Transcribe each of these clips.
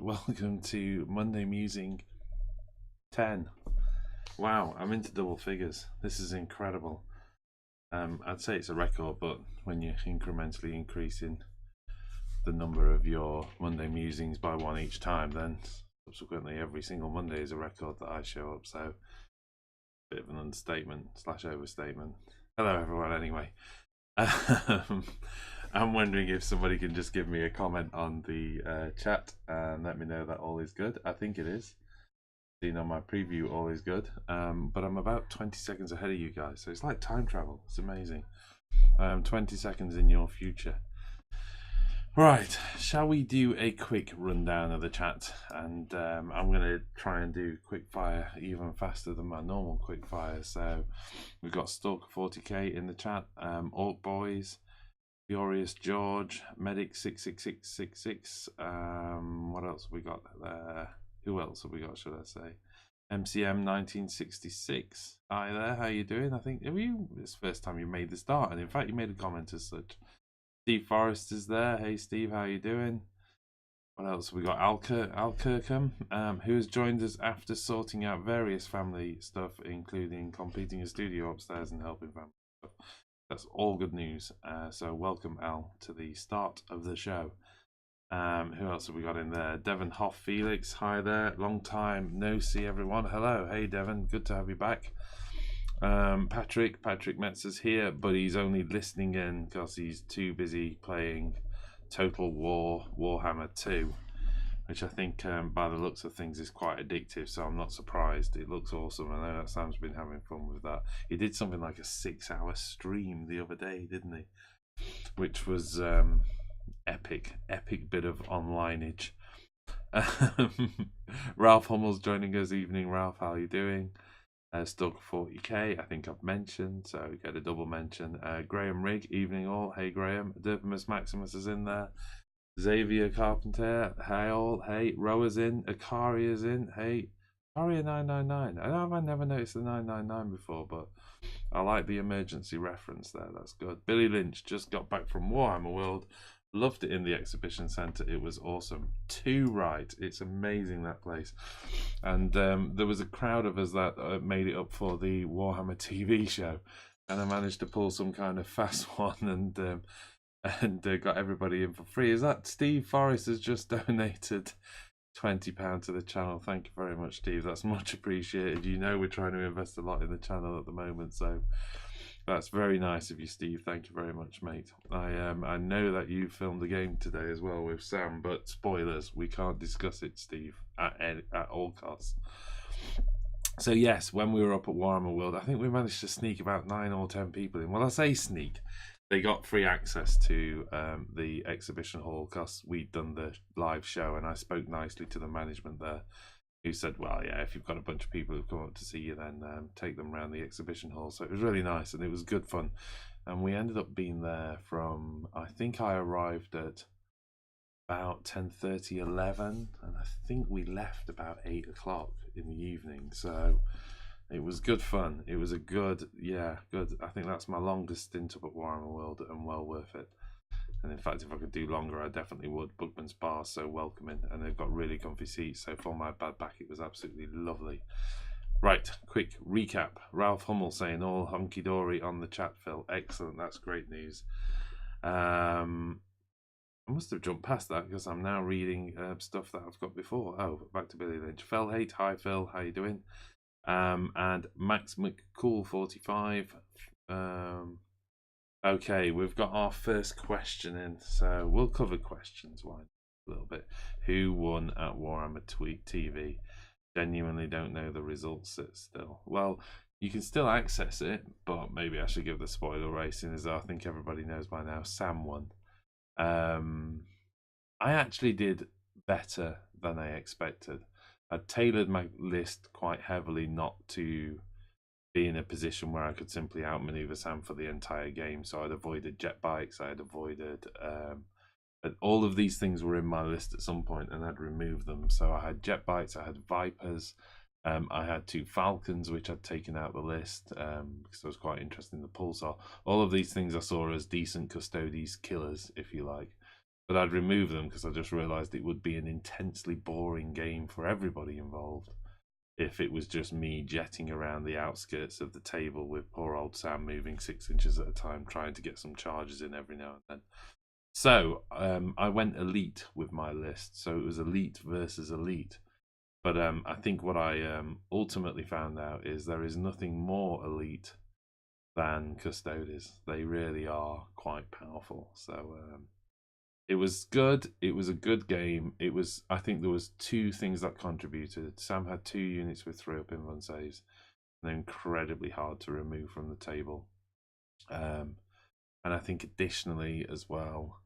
welcome to Monday Musing 10. Wow, I'm into double figures. This is incredible. I'd say it's a record, but when you're incrementally increasing the number of your Monday musings by one each time, then subsequently every single Monday is a record that I show up. So, bit of an understatement / overstatement. Hello everyone anyway. I'm wondering if somebody can just give me a comment on the chat and let me know that all is good. I think it is. Seen on my preview, all is good. But I'm about 20 seconds ahead of you guys, so it's like time travel. It's amazing. 20 seconds in your future. Right, shall we do a quick rundown of the chat? And I'm going to try and do quick fire even faster than my normal quick fire. So we've got Stalker 40k in the chat, Orc Boys, Furious George, Medic 66666. What else have we got there? Who else have we got, should I say? MCM 1966. Hi there, how you doing? I think it's the first time you made the start, and in fact you made a comment as such. Steve Forrest is there. Hey Steve, how you doing? What else have we got? Al Kirkham, who has joined us after sorting out various family stuff, including completing a studio upstairs and helping family stuff. That's all good news. So welcome Al to the start of the show. Who else have we got in there? Devon Hoff Felix, hi there. Long time no see everyone. Hello, hey Devon, good to have you back. Patrick Metzer's here, but he's only listening in because he's too busy playing Total War Warhammer 2, which I think by the looks of things is quite addictive, so I'm not surprised. It looks awesome. I know that Sam's been having fun with that. He did something like a 6-hour stream the other day, didn't he? Which was epic bit of onlineage. Ralph Hummel's joining us. Evening Ralph, how are you doing? Stalker 40k, I think I've mentioned, so we get a double mention. Graham Rigg, evening all. Hey Graham. Derpimus Maximus is in there. Xavier Carpenter, hey all. Hey, Roa's in. Akaria's in. Hey, Akaria 999. I know I've never noticed the 999 before, but I like the emergency reference there. That's good. Billy Lynch just got back from Warhammer World. Loved it in the exhibition centre. It was awesome. Too right. It's amazing, that place. And there was a crowd of us that made it up for the Warhammer TV show, and I managed to pull some kind of fast one and got everybody in for free. Is that Steve Forrest has just donated £20 to the channel? Thank you very much, Steve. That's much appreciated. You know we're trying to invest a lot in the channel at the moment, so that's very nice of you, Steve. Thank you very much, mate. I know that you filmed the game today as well with Sam, but spoilers, we can't discuss it, Steve, at all costs. So yes, when we were up at Warhammer World, I think we managed to sneak about 9 or 10 people in. Well, I say sneak. They got free access to the exhibition hall because we'd done the live show, and I spoke nicely to the management there, who said, well, yeah, if you've got a bunch of people who've come up to see you, then take them around the exhibition hall. So it was really nice, and it was good fun. And we ended up being there from, I think I arrived at about 10:30, 11, and I think we left about 8 o'clock in the evening. So it was good fun. It was a good. I think that's my longest stint up at Warhammer World, and well worth it. And in fact, if I could do longer, I definitely would. Bugman's Bar, so welcoming, and they've got really comfy seats. So for my bad back, it was absolutely lovely. Right, quick recap. Ralph Hummel saying all hunky-dory on the chat, Phil. Excellent, that's great news. I must have jumped past that because I'm now reading stuff that I've got before. Oh, back to Billy Lynch. Phil Hate, hi Phil, how you doing? And Max McCool 45. Okay, we've got our first question in, so we'll cover questions a little bit. Who won at Warhammer TV? Genuinely don't know the results still. Well, you can still access it, but maybe I should give the spoiler racing, as I think everybody knows by now. Sam won. I actually did better than I expected. I tailored my list quite heavily not to be in a position where I could simply outmaneuver Sam for the entire game. So I'd avoided jet bikes, I'd avoided but all of these things were in my list at some point, and I'd removed them. So I had jet bikes, I had Vipers, I had 2 Falcons, which I'd taken out the list because I was quite interested in the Pulsar. All of these things I saw as decent Custodes killers, if you like. but I'd remove them because I just realised it would be an intensely boring game for everybody involved if it was just me jetting around the outskirts of the table with poor old Sam moving 6 inches at a time, trying to get some charges in every now and then. So I went elite with my list, so it was elite versus elite. But I think what I ultimately found out is there is nothing more elite than Custodes. They really are quite powerful. So it was good. It was a good game. It was. I think there was 2 things that contributed. Sam had 2 units with 3-up invuln saves. They're incredibly hard to remove from the table. And I think additionally as well,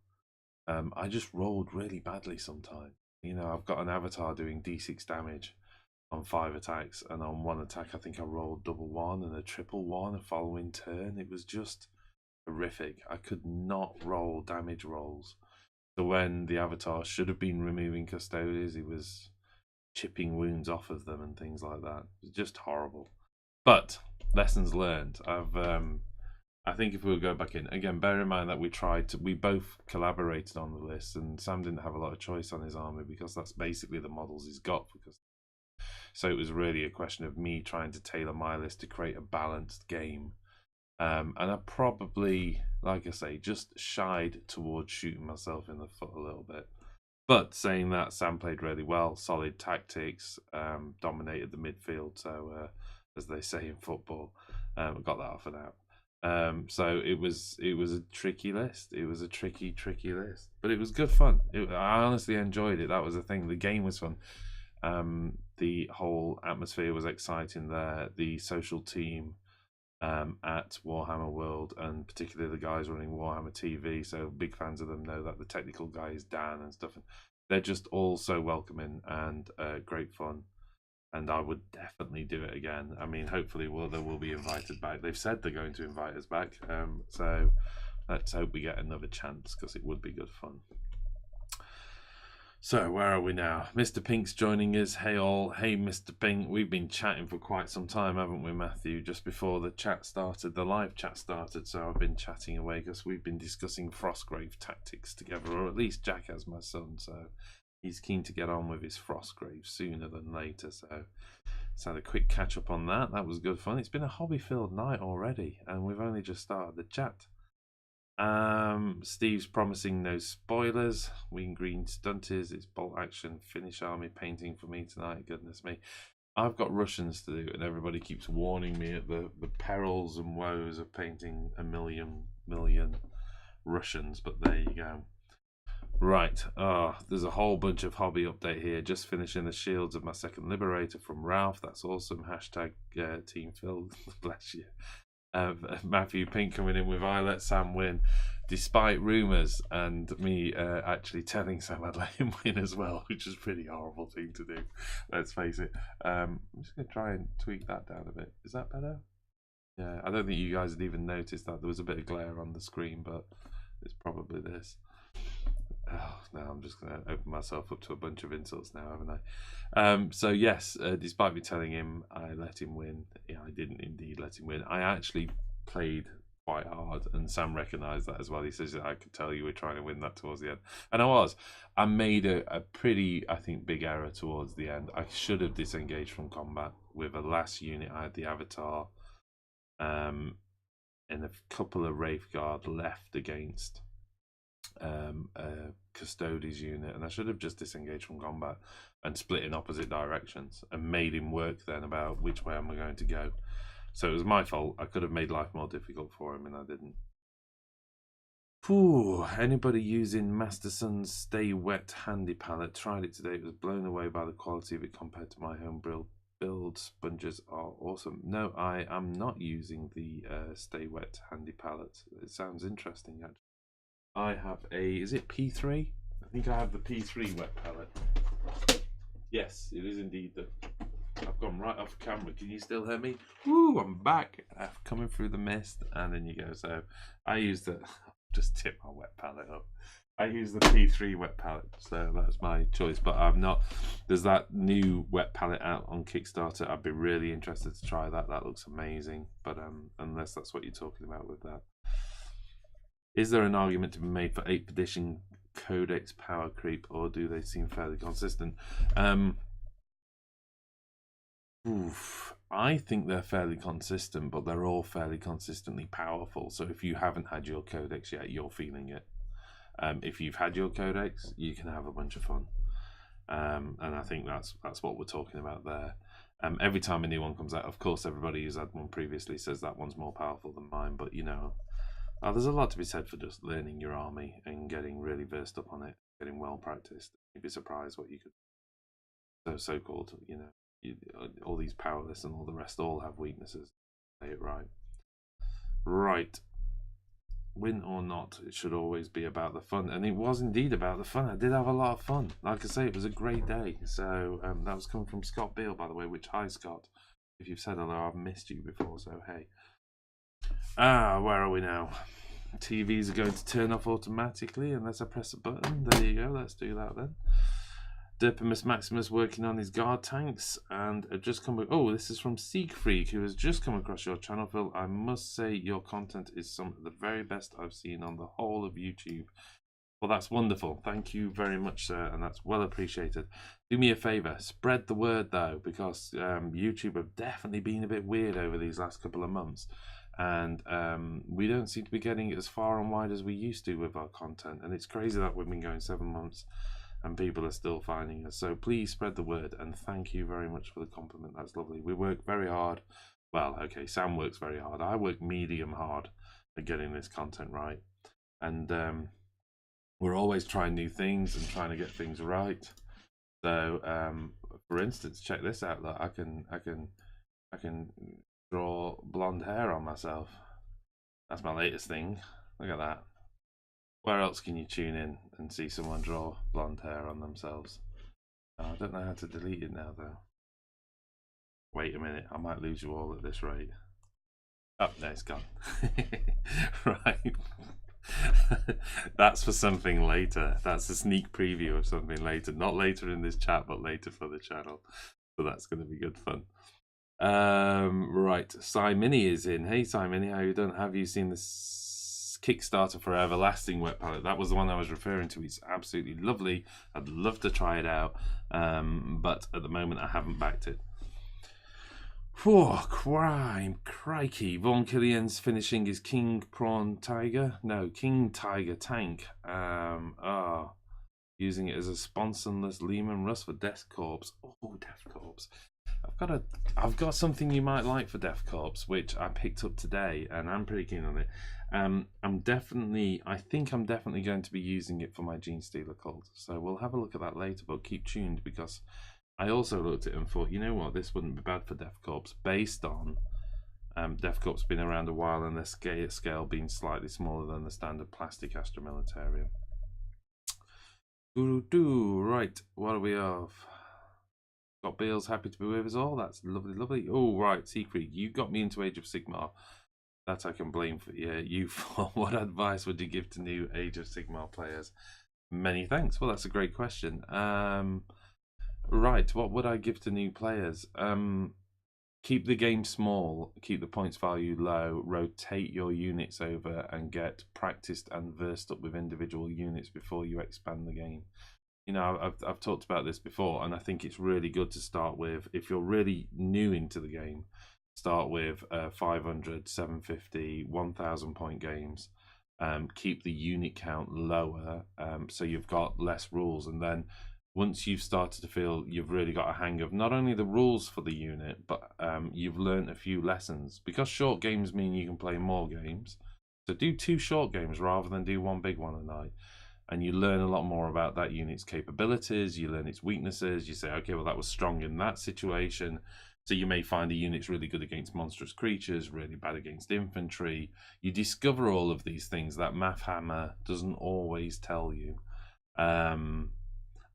I just rolled really badly sometimes. You know, I've got an avatar doing d6 damage on 5 attacks, and on 1 attack I think I rolled double 1 and a triple 1 a following turn. It was just horrific. I could not roll damage rolls. So when the avatar should have been removing Custodes, he was chipping wounds off of them and things like that. It was just horrible. But lessons learned. I think if we go back in again, bear in mind that we both collaborated on the list, and Sam didn't have a lot of choice on his army because that's basically the models he's got. So it was really a question of me trying to tailor my list to create a balanced game. And I probably, like I say, just shied towards shooting myself in the foot a little bit. But saying that, Sam played really well, solid tactics, dominated the midfield. So as they say in football, got that off and out. So it was a tricky list. It was a tricky list, but it was good fun. I honestly enjoyed it. That was the thing. The game was fun. The whole atmosphere was exciting there. The social team at Warhammer World, and particularly the guys running Warhammer TV, so big fans of them, know that the technical guy is Dan and stuff. They're just all so welcoming and great fun. And I would definitely do it again. I mean, hopefully they will be invited back. They've said they're going to invite us back. So let's hope we get another chance, because it would be good fun. So where are we now? Mr. Pink's joining us. Hey all. Hey Mr. Pink. We've been chatting for quite some time, haven't we, Matthew? Just before the chat started, the live chat started. So I've been chatting away because we've been discussing Frostgrave tactics together, or at least Jack has, my son. So he's keen to get on with his Frostgrave sooner than later. So let's have a quick catch up on that. That was good fun. It's been a hobby-filled night already, and we've only just started the chat. Steve's promising no spoilers. Wing Green Stunties. It's bolt action finish army painting for me tonight. Goodness me, I've got Russians to do, and everybody keeps warning me at the perils and woes of painting a million Russians. But there you go. Right, there's a whole bunch of hobby update here. Just finishing the shields of my second Liberator from Ralph. That's awesome. Hashtag Team Phil. Bless you. Matthew Pink coming in with I let Sam win, despite rumours and me actually telling Sam I'd let him win as well, which is a pretty horrible thing to do. Let's face it. I'm just going to try and tweak that down a bit. Is that better? Yeah, I don't think you guys had even noticed that there was a bit of glare on the screen, but it's probably this. Oh, now I'm just going to open myself up to a bunch of insults now, haven't I? So yes, despite me telling him I let him win, yeah, I didn't indeed let him win. I actually played quite hard, and Sam recognised that as well. He says, I could tell you were trying to win that towards the end. And I was. I made a pretty, I think, big error towards the end. I should have disengaged from combat. With a last unit, I had the Avatar and a couple of Wraith Guard left against Custodes unit, and I should have just disengaged from combat and split in opposite directions and made him work then about which way am I going to go. So it was my fault. I could have made life more difficult for him, and I didn't. Anybody using Masterson's Stay Wet Handy palette? Tried it today. It was blown away by the quality of it compared to my home build. Sponges are awesome. No, I am not using the Stay Wet Handy palette. It sounds interesting, actually. I have is it P3? I think I have the P3 wet palette. Yes, it is indeed. I've gone right off camera. Can you still hear me? Woo, I'm back. I'm coming through the mist, and then you go. So I use the, just tip my wet palette up. I use the P3 wet palette, so that's my choice. But I'm not, there's that new wet palette out on Kickstarter. I'd be really interested to try that. That looks amazing. But unless that's what you're talking about with that. Is there an argument to be made for 8th codex power creep, or do they seem fairly consistent? I think they're fairly consistent, but they're all fairly consistently powerful. So if you haven't had your codex yet, you're feeling it. If you've had your codex, you can have a bunch of fun. And I think that's what we're talking about there. Every time a new one comes out, of course, everybody who's had one previously says that one's more powerful than mine, but you know, there's a lot to be said for just learning your army and getting really versed up on it, getting well practiced. You'd be surprised what you could. So-called, you know, all these powerless and all the rest all have weaknesses. Say it right. Right. Win or not, it should always be about the fun, and it was indeed about the fun. I did have a lot of fun. Like I say, it was a great day. So that was coming from Scott Beale, by the way, which, hi Scott, if you've said hello, I've missed you before, so hey. Where are we now? TVs are going to turn off automatically unless I press a button. There you go, let's do that then. Derpimus Maximus working on his guard tanks, and just come. Oh, this is from Siegfried, who has just come across your channel, Phil. I must say your content is some of the very best I've seen on the whole of YouTube. Well, that's wonderful. Thank you very much, sir, and that's well appreciated. Do me a favour, spread the word though, because YouTube have definitely been a bit weird over these last couple of months, and we don't seem to be getting it as far and wide as we used to with our content, and it's crazy that we've been going 7 months and people are still finding us. So please spread the word, and thank you very much for the compliment. That's lovely. We work very hard. Well, okay, Sam works very hard. I work medium hard at getting this content right, and we're always trying new things and trying to get things right. So for instance, check this out. Look, I can draw blonde hair on myself. That's my latest thing. Look at that. Where else can you tune in and see someone draw blonde hair on themselves? I don't know how to delete it now, though. Wait a minute, I might lose you all at this rate. Oh, there it's gone. Right. That's for something later. That's a sneak preview of something later. Not later in this chat, but later for the channel. So that's going to be good fun. Right, Simini is in. Hey, Simini, how you doing? Have you seen this Kickstarter for Everlasting Wet Palette? That was the one I was referring to. It's absolutely lovely. I'd love to try it out, but at the moment I haven't backed it. Crikey. Von Killian's finishing his King Prawn Tiger. No, King Tiger tank. Using it as a sponsorless Lehman Russ for Death Corps. Oh, Death Corps. I've got something you might like for Death Corps, which I picked up today, and I'm pretty keen on it. I think I'm definitely going to be using it for my Genestealer cult. So we'll have a look at that later, but keep tuned, because I also looked at it and thought, you know what, this wouldn't be bad for Death Corps, based on Death Corps been around a while and their scale being slightly smaller than the standard plastic Astra Militaria. Right, what do we have? Scott Beale's happy to be with us all. That's lovely. Oh, right, Siegfried, you got me into Age of Sigmar. That I can blame for you for. What advice would you give to new Age of Sigmar players? Many thanks. Well, that's a great question. Right, what would I give to new players? Keep the game small, keep the points value low, rotate your units over, and get practiced and versed up with individual units before you expand the game. You know, I've talked about this before, and I think it's really good to start with, if you're really new into the game, start with 500, 750, 1,000 point games. Keep the unit count lower, so you've got less rules, and then once you've started to feel you've really got a hang of not only the rules for the unit, but you've learned a few lessons, because short games mean you can play more games. So do 2 short games rather than do 1 big one a night. And you learn a lot more about that unit's capabilities, you learn its weaknesses, you say, okay, well, that was strong in that situation. So you may find a unit's really good against monstrous creatures, really bad against infantry. You discover all of these things that Math Hammer doesn't always tell you. And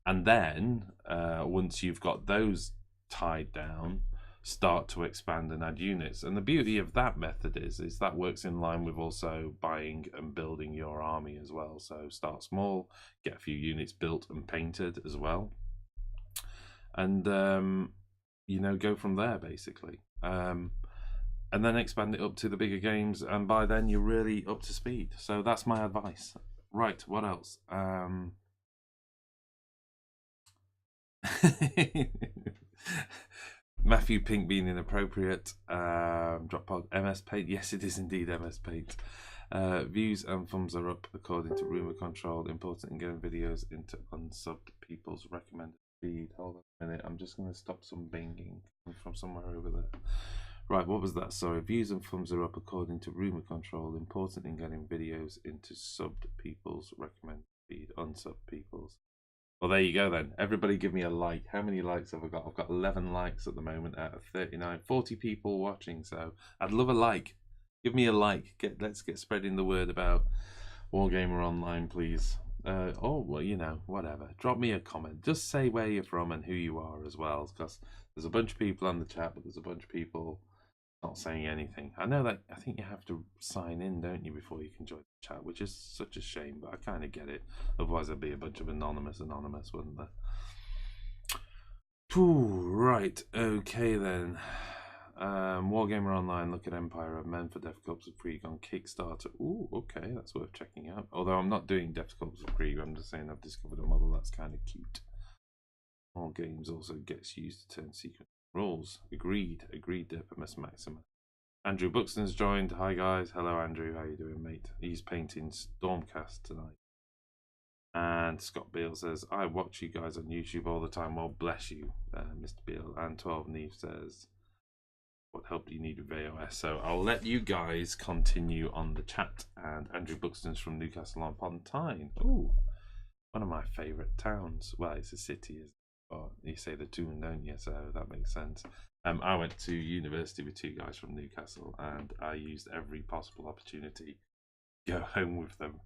then, once you've got those tied down, start to expand and add units. And the beauty of that method is that works in line with also buying and building your army as well. So start small, get a few units built and painted as well, and you know, go from there basically, and then expand it up to the bigger games, and by then you're really up to speed. So that's my advice. Right, what else? Matthew Pink being inappropriate. Drop pod MS Paint. Yes, it is indeed MS Paint. Views and thumbs are up according to rumor control. Important in getting videos into unsubbed people's recommended feed. Hold on a minute. I'm just going to stop some binging from somewhere over there. Right, what was that? Sorry. Views and thumbs are up according to rumor control. Important in getting videos into subbed people's recommended feed. Unsubbed people's. Well, there you go then. Everybody give me a like. How many likes have I got? I've got 11 likes at the moment out of 39. 40 people watching, so I'd love a like. Give me a like. Let's get spreading the word about Wargamer Online, please. Well, you know, whatever. Drop me a comment. Just say where you're from and who you are as well, because there's a bunch of people on the chat, but there's a bunch of people not saying anything. I know that I think you have to sign in, don't you, before you can join the chat, which is such a shame, but I kind of get it. Otherwise, there'd be a bunch of anonymous, wouldn't there? Ooh, right, okay then. Wargamer Online, look at Empire of Men for Death Corps of Krieg on Kickstarter. Ooh, okay, that's worth checking out. Although I'm not doing Death Corps of Krieg, I'm just saying I've discovered a model that's kind of cute. All games also gets used to turn secret rules. Agreed, Depimus Maximus. Andrew Buxton's joined. Hi guys. Hello Andrew, how you doing, mate? He's painting Stormcast tonight. And Scott Beale says, I watch you guys on YouTube all the time. Well, bless you, Mr. Beale. And 12 Neve says, what help do you need with AOS? So I'll let you guys continue on the chat. And Andrew Buxton's from Newcastle upon Tyne. Ooh, one of my favourite towns. Well, it's a city, isn't it? But you say the Toon, don't you? So that makes sense. I went to university with two guys from Newcastle, and I used every possible opportunity to go home with them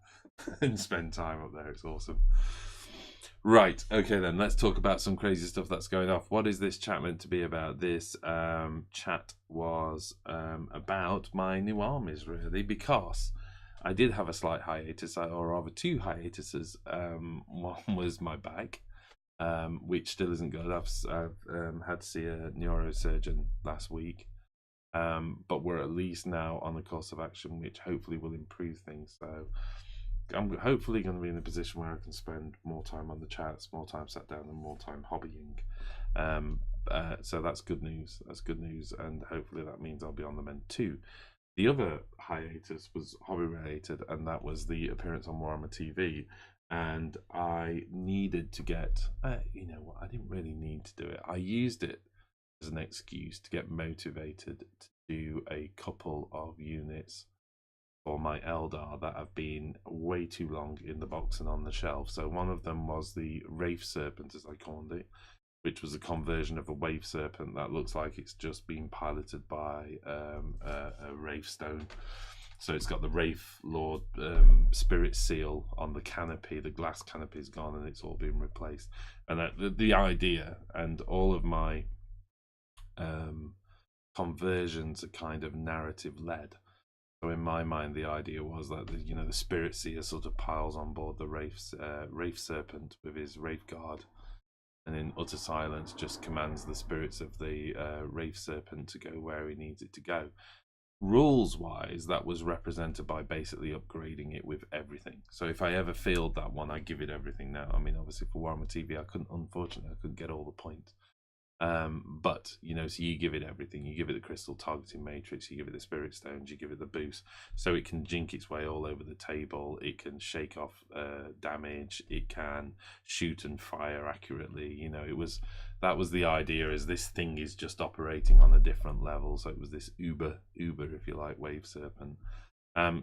and spend time up there. It's awesome. Right, okay then, let's talk about some crazy stuff that's going off. What is this chat meant to be about? This chat was about my new armies, really, because I did have a slight hiatus, or rather two hiatuses. One was my back, which still isn't good. I've had to see a neurosurgeon last week, but we're at least now on the course of action, which hopefully will improve things. So I'm hopefully going to be in a position where I can spend more time on the chats, more time sat down, and more time hobbying. So that's good news. That's good news, and hopefully that means I'll be on the mend too. The other hiatus was hobby related, and that was the appearance on Warhammer TV. And I needed to get, you know what, I didn't really need to do it. I used it as an excuse to get motivated to do a couple of units for my Eldar that have been way too long in the box and on the shelf. So one of them was the Wraith Serpent, as I called it, which was a conversion of a Wave Serpent that looks like it's just been piloted by a Wraith Stone. So it's got the Wraith Lord Spirit Seal on the canopy. The glass canopy is gone and it's all been replaced. And the idea, and all of my conversions are kind of narrative led. So in my mind, the idea was that the Spirit Seer sort of piles on board the Wraith Serpent with his Wraith Guard, and in utter silence just commands the spirits of the Wraith Serpent to go where he needs it to go. Rules-wise, that was represented by basically upgrading it with everything. So if I ever failed that one, I give it everything now. I mean, obviously for Warhammer TV, unfortunately, I couldn't get all the points. But so you give it everything. You give it the crystal targeting matrix, you give it the spirit stones, you give it the boost, so it can jink its way all over the table. It can shake off damage. It can shoot and fire accurately. That was the idea. Is this thing is just operating on a different level. So it was this uber, if you like, Wave Serpent.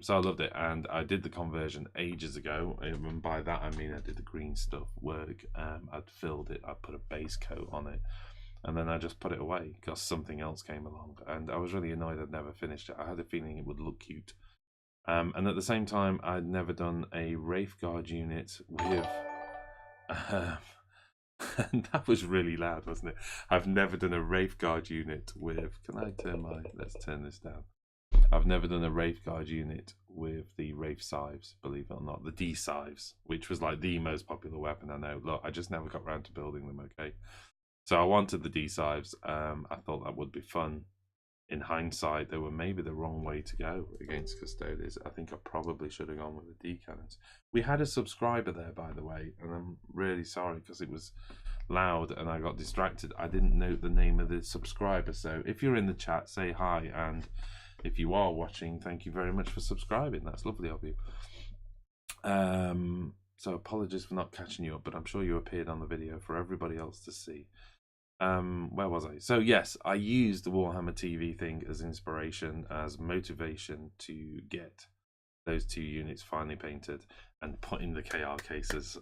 So I loved it, and I did the conversion ages ago, and by that I mean I did the green stuff work. I'd filled it, I put a base coat on it, and then I just put it away because something else came along, and I was really annoyed I'd never finished it. I had a feeling it would look cute, and at the same time I'd never done a Wraith Guard unit with and that was really loud, wasn't it? I've never done a Wraith Guard unit with, let's turn this down. I've never done a Wraith Guard unit with the Wraith Scythes, believe it or not, the D Scythes, which was like the most popular weapon I know. Look, I just never got around to building them, okay? So I wanted the D Scythes. I thought that would be fun. in hindsight, they were maybe the wrong way to go against Custodes. I think I probably should have gone with the D-cannons. We had a subscriber there, by the way, and I'm really sorry because it was loud and I got distracted. I didn't note the name of the subscriber, so if you're in the chat, say hi, and if you are watching, thank you very much for subscribing. That's lovely of you. So apologies for not catching you up, but I'm sure you appeared on the video for everybody else to see. Where was I? So yes, I used the Warhammer TV thing as inspiration, as motivation to get those 2 units finally painted and put in the KR cases,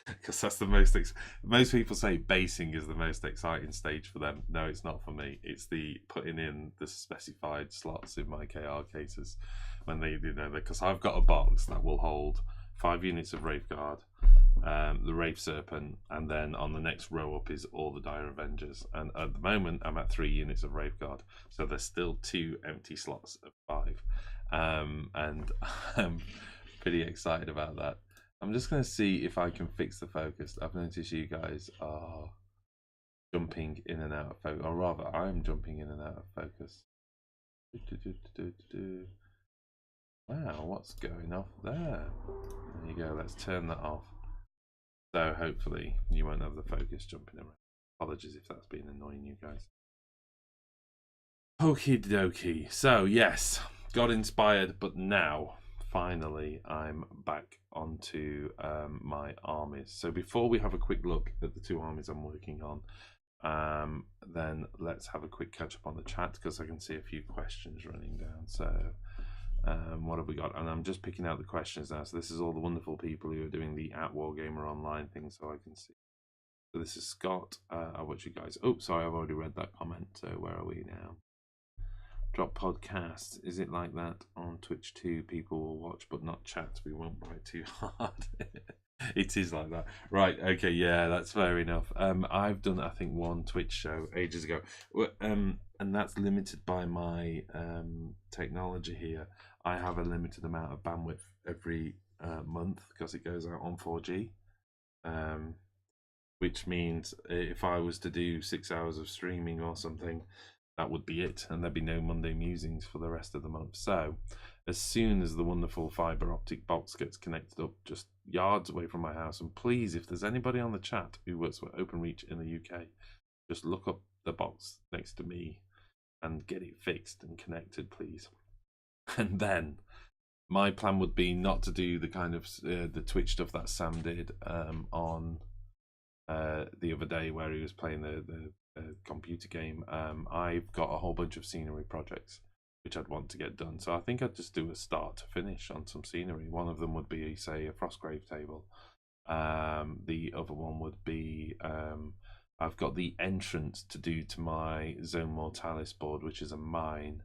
because that's the most people say basing is the most exciting stage for them. No, it's not for me. It's the putting in the specified slots in my KR cases when they, because I've got a box that will hold 5 units of Wraith Guard, the Wraith Serpent, and then on the next row up is all the Dire Avengers. And at the moment, I'm at 3 units of Wraith Guard, so there's still 2 empty slots of 5. And I'm pretty excited about that. I'm just going to see if I can fix the focus. I've noticed you guys are jumping in and out of focus, or rather, I'm jumping in and out of focus. Wow, what's going off there? There you go, let's turn that off. So hopefully you won't have the focus jumping around. Apologies if that's been annoying you guys. Okie dokie. So yes, got inspired, but now finally I'm back onto my armies. So before we have a quick look at the 2 armies I'm working on, then let's have a quick catch up on the chat, because I can see a few questions running down. So what have we got? And I'm just picking out the questions now. So this is all the wonderful people who are doing the @Wargamer Online thing, so I can see. So this is Scott. I'll watch you guys. Oh, sorry, I've already read that comment. So where are we now? Drop podcast. Is it like that on Twitch too? People will watch but not chat. We won't bite too hard. It is like that. Right, okay, yeah, that's fair enough. I've done, I think, 1 Twitch show ages ago. And that's limited by my technology here. I have a limited amount of bandwidth every month because it goes out on 4G. Which means if I was to do 6 hours of streaming or something, that would be it, and there'd be no Monday musings for the rest of the month. So as soon as the wonderful fiber optic box gets connected up just yards away from my house, and please, if there's anybody on the chat who works for OpenReach in the UK, just look up the box next to me and get it fixed and connected, please. And then my plan would be not to do the kind of the Twitch stuff that Sam did on the other day, where he was playing the computer game. I've got a whole bunch of scenery projects which I'd want to get done, so I think I'd just do a start to finish on some scenery. One of them would be, say, a Frostgrave table. The other one would be I've got the entrance to do to my Zone Mortalis board, which is a mine,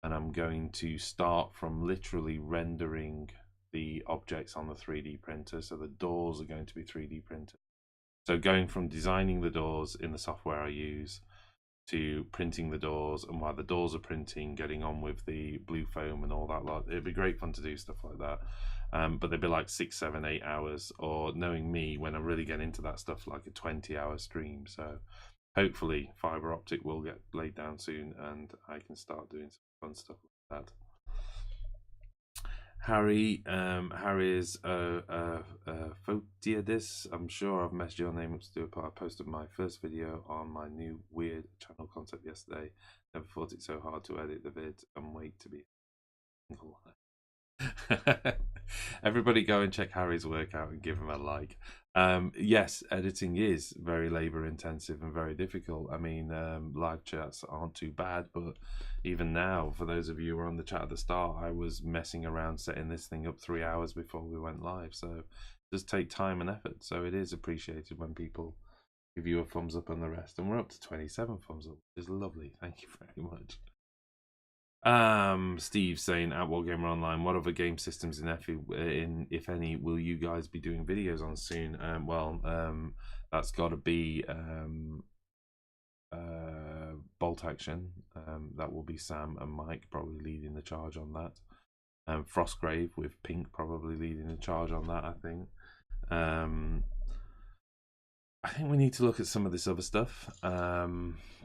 and I'm going to start from literally rendering the objects on the 3D printer. So the doors are going to be 3D printed. So going from designing the doors in the software I use to printing the doors, and while the doors are printing, getting on with the blue foam and all that lot. It'd be great fun to do stuff like that. But they'd be like 6, 7, 8 hours, or knowing me, when I really get into that stuff, like a 20-hour stream. So hopefully fiber optic will get laid down soon and I can start doing some fun stuff like that. Harry, Harry's Photiadis. I'm sure I've messed your name up to do it, but I posted my first video on my new weird channel concept yesterday. Never thought it so hard to edit the vid and wait to be Everybody go and check Harry's work out and give him a like. Yes, editing is very labor intensive and very difficult. I mean, live chats aren't too bad, but even now, for those of you who were on the chat at the start, I was messing around setting this thing up 3 hours before we went live. So it does take time and effort. So it is appreciated when people give you a thumbs up and the rest. And we're up to 27 thumbs up, which is lovely. Thank you very much. Steve saying at Wargamer Online, what other game systems if any, will you guys be doing videos on soon? That's got to be Bolt Action. That will be Sam and Mike probably leading the charge on that. Frostgrave with Pink probably leading the charge on that, I think. I think we need to look at some of this other stuff.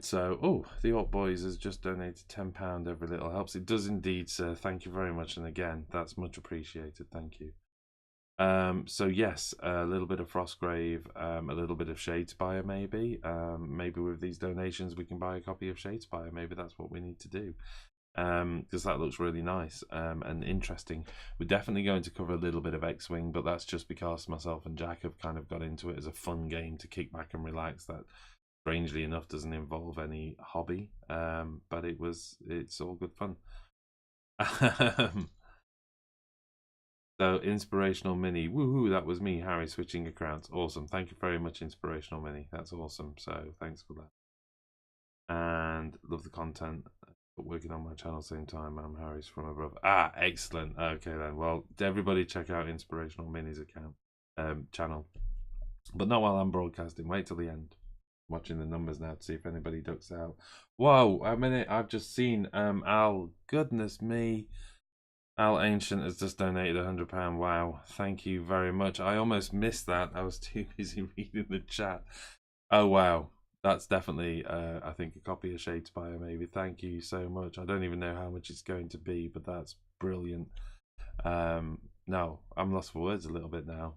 So, the Orc Boys has just donated £10. Every little helps. It does indeed, sir. Thank you very much. And again, that's much appreciated. Thank you. So yes, a little bit of Frostgrave, a little bit of Shadespire, maybe. Maybe with these donations we can buy a copy of Shadespire. Maybe that's what we need to do. Because that looks really nice and interesting. We're definitely going to cover a little bit of X-Wing, but that's just because myself and Jack have kind of got into it as a fun game to kick back and relax. That, strangely enough, doesn't involve any hobby, but it's all good fun. So, Inspirational Mini, woohoo, that was me, Harry, switching accounts. Awesome. Thank you very much, Inspirational Mini. That's awesome. So, thanks for that. And love the content. But working on my channel same time. I'm Harry's from above. Ah, excellent. Okay, then. Well, everybody check out Inspirational Mini's account, channel. But not while I'm broadcasting. Wait till the end. Watching the numbers now to see if anybody ducks out. Whoa, a minute. I've just seen Al. Goodness me. Al Ancient has just donated £100. Wow, thank you very much. I almost missed that. I was too busy reading the chat. Oh wow, that's definitely I think a copy of Shadespire maybe. Thank you so much. I don't even know how much it's going to be, but that's brilliant. No, I'm lost for words a little bit now.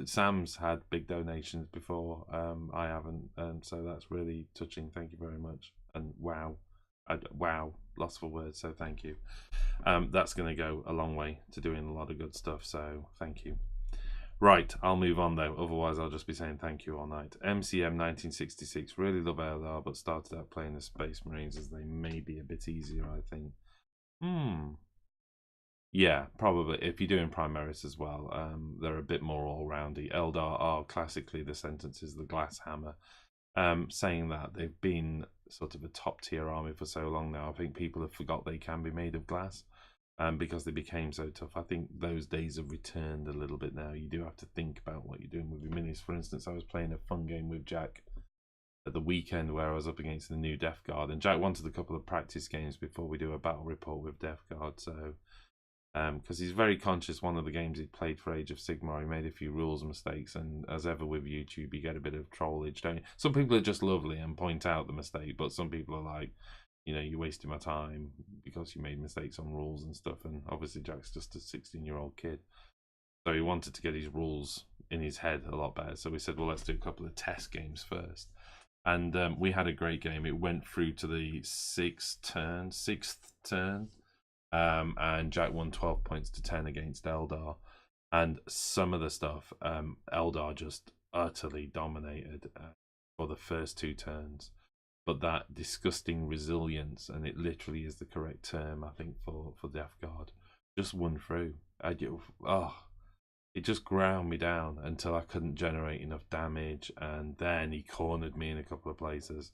Sam's had big donations before. I haven't, so that's really touching. Thank you very much. And wow. Wow, lost for words, so thank you. That's going to go a long way to doing a lot of good stuff, so thank you. Right, I'll move on though, otherwise I'll just be saying thank you all night. MCM 1966, really love LR, but started out playing the Space Marines as they may be a bit easier, I think. Yeah, probably. If you're doing Primaris as well, they're a bit more all-roundy. Eldar are classically the sentences, the glass hammer. Saying that, they've been sort of a top-tier army for so long now. I think people have forgot they can be made of glass because they became so tough. I think those days have returned a little bit now. You do have to think about what you're doing with your minis. For instance, I was playing a fun game with Jack at the weekend where I was up against the new Death Guard, and Jack wanted a couple of practice games before we do a battle report with Death Guard, so... because he's very conscious. One of the games he played for Age of Sigmar, he made a few rules mistakes, and as ever with YouTube, you get a bit of trollage, don't you? Some people are just lovely and point out the mistake, but some people are like, you're wasting my time because you made mistakes on rules and stuff. And obviously Jack's just a 16-year-old kid, so he wanted to get his rules in his head a lot better. So we said, well, let's do a couple of test games first. And we had a great game. It went through to the sixth turn. And Jack won 12 points to 10 against Eldar. And some of the stuff, Eldar just utterly dominated for the first two turns. But that disgusting resilience, and it literally is the correct term, I think, for Death Guard, just won through. It just ground me down until I couldn't generate enough damage, and then he cornered me in a couple of places.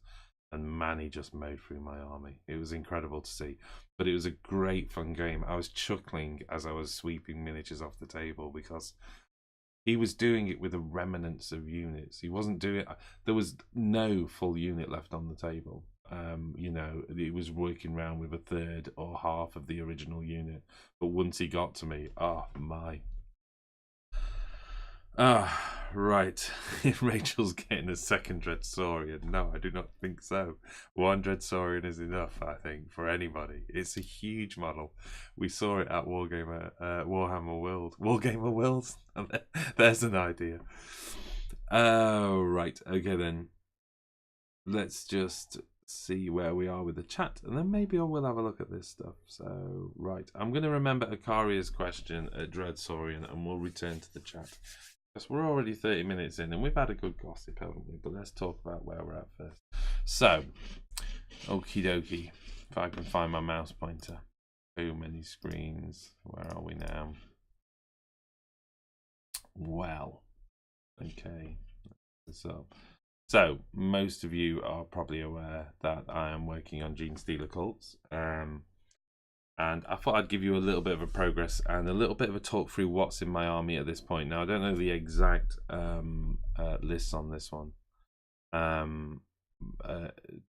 And man, he just mowed through my army. It was incredible to see. But it was a great fun game. I was chuckling as I was sweeping miniatures off the table because he was doing it with a remnants of units. He wasn't doing it. There was no full unit left on the table. It was working around with a third or half of the original unit. But once he got to me, oh my. Right. Rachel's getting a second Dreadsaurian. No, I do not think so. One Dreadsaurian is enough, I think, for anybody. It's a huge model. We saw it at Warhammer World. Wargamer Worlds? There's an idea. Right. Okay, then. Let's just see where we are with the chat, and then maybe I will have a look at this stuff. So, right. I'm going to remember Akaria's question at Dreadsaurian, and we'll return to the chat. Because we're already 30 minutes in, and we've had a good gossip, haven't we? But let's talk about where we're at first. So, okie dokie. If I can find my mouse pointer. Too many screens. Where are we now? Well, okay. This up. So, most of you are probably aware that I am working on Genestealer cults. And I thought I'd give you a little bit of a progress and a little bit of a talk through what's in my army at this point. Now, I don't know the exact lists on this one,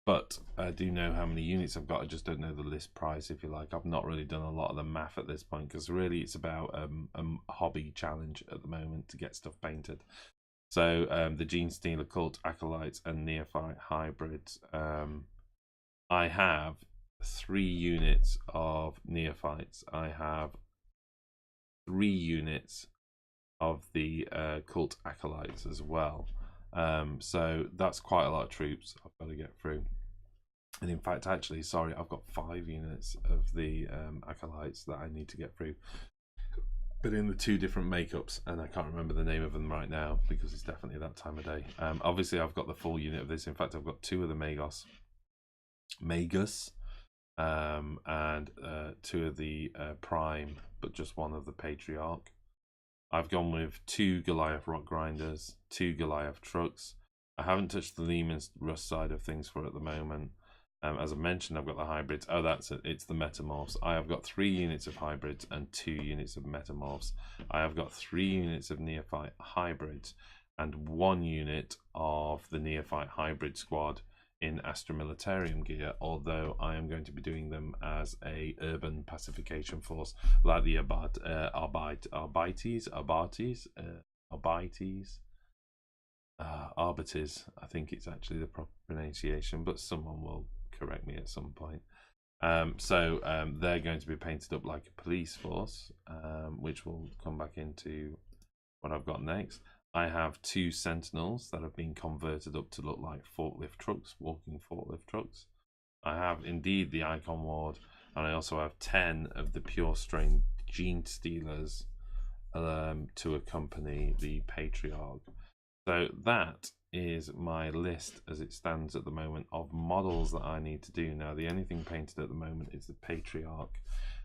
but I do know how many units I've got. I just don't know the list price, if you like. I've not really done a lot of the math at this point because really it's about a hobby challenge at the moment to get stuff painted. So the Genestealer, Cult Acolytes, and Neophyte Hybrids. I have 3 units of Neophytes. I have 3 units of the Cult Acolytes as well. So that's quite a lot of troops I've got to get through. And in fact, actually, sorry, I've got 5 units of the Acolytes that I need to get through. But in the 2 different makeups, and I can't remember the name of them right now because it's definitely that time of day. Obviously, I've got the full unit of this. In fact, I've got 2 of the Magus, and 2 of the Prime, but just 1 of the Patriarch. I've gone with 2 Goliath Rock Grinders, 2 Goliath Trucks. I haven't touched the Lehman's Rust side of things for at the moment. As I mentioned, I've got the hybrids. Oh, that's it. It's the Metamorphs. I have got 3 units of hybrids and 2 units of Metamorphs. I have got 3 units of Neophyte hybrids and 1 unit of the Neophyte hybrid squad in Astra Militarum gear, although I am going to be doing them as a urban pacification force, like the Arbiters. I think it's actually the proper pronunciation, but someone will correct me at some point. So they're going to be painted up like a police force, which will come back into what I've got next. I have 2 Sentinels that have been converted up to look like forklift trucks, walking forklift trucks. I have indeed the Icon Ward, and I also have 10 of the pure strain Genestealers to accompany the Patriarch. So that is my list as it stands at the moment of models that I need to do. Now, the only thing painted at the moment is the Patriarch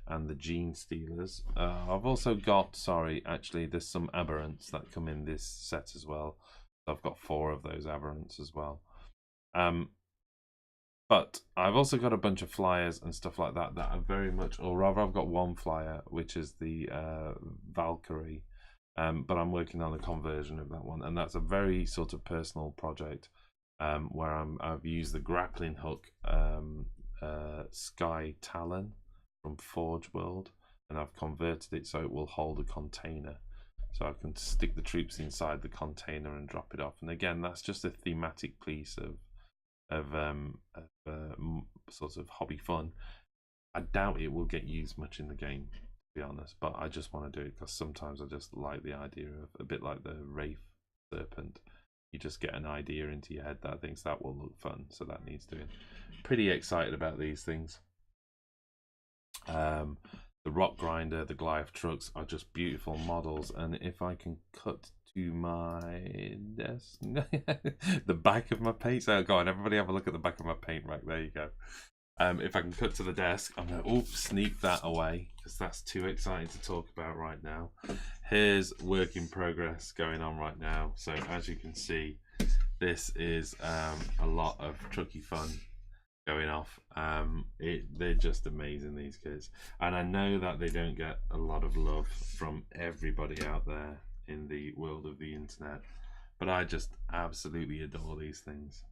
and the Genestealers. I've also got, sorry, actually, there's some aberrants that come in this set as well. So I've got 4 of those aberrants as well. But I've also got a bunch of flyers and stuff like that that are very much, or rather, I've got 1 flyer, which is the Valkyrie. But I'm working on a conversion of that one, and that's a very sort of personal project where I've used the grappling hook Sky Talon from Forge World, and I've converted it so it will hold a container, so I can stick the troops inside the container and drop it off. And again, that's just a thematic piece of sort of hobby fun. I doubt it will get used much in the game, be honest, but I just want to do it because sometimes I just like the idea of, a bit like the Wraith Serpent, you just get an idea into your head that thinks that will look fun, so that needs doing. Pretty excited about these things. The Rock Grinder, the Goliath Trucks are just beautiful models, and if I can cut to my desk, the back of my paint, so go on, everybody have a look at the back of my paint rack, there you go. If I can cut to the desk, I'm going to sneak that away because that's too exciting to talk about right now. Here's work in progress going on right now. So as you can see, this is a lot of trucky fun going off. They're just amazing, these kids. And I know that they don't get a lot of love from everybody out there in the world of the internet, but I just absolutely adore these things.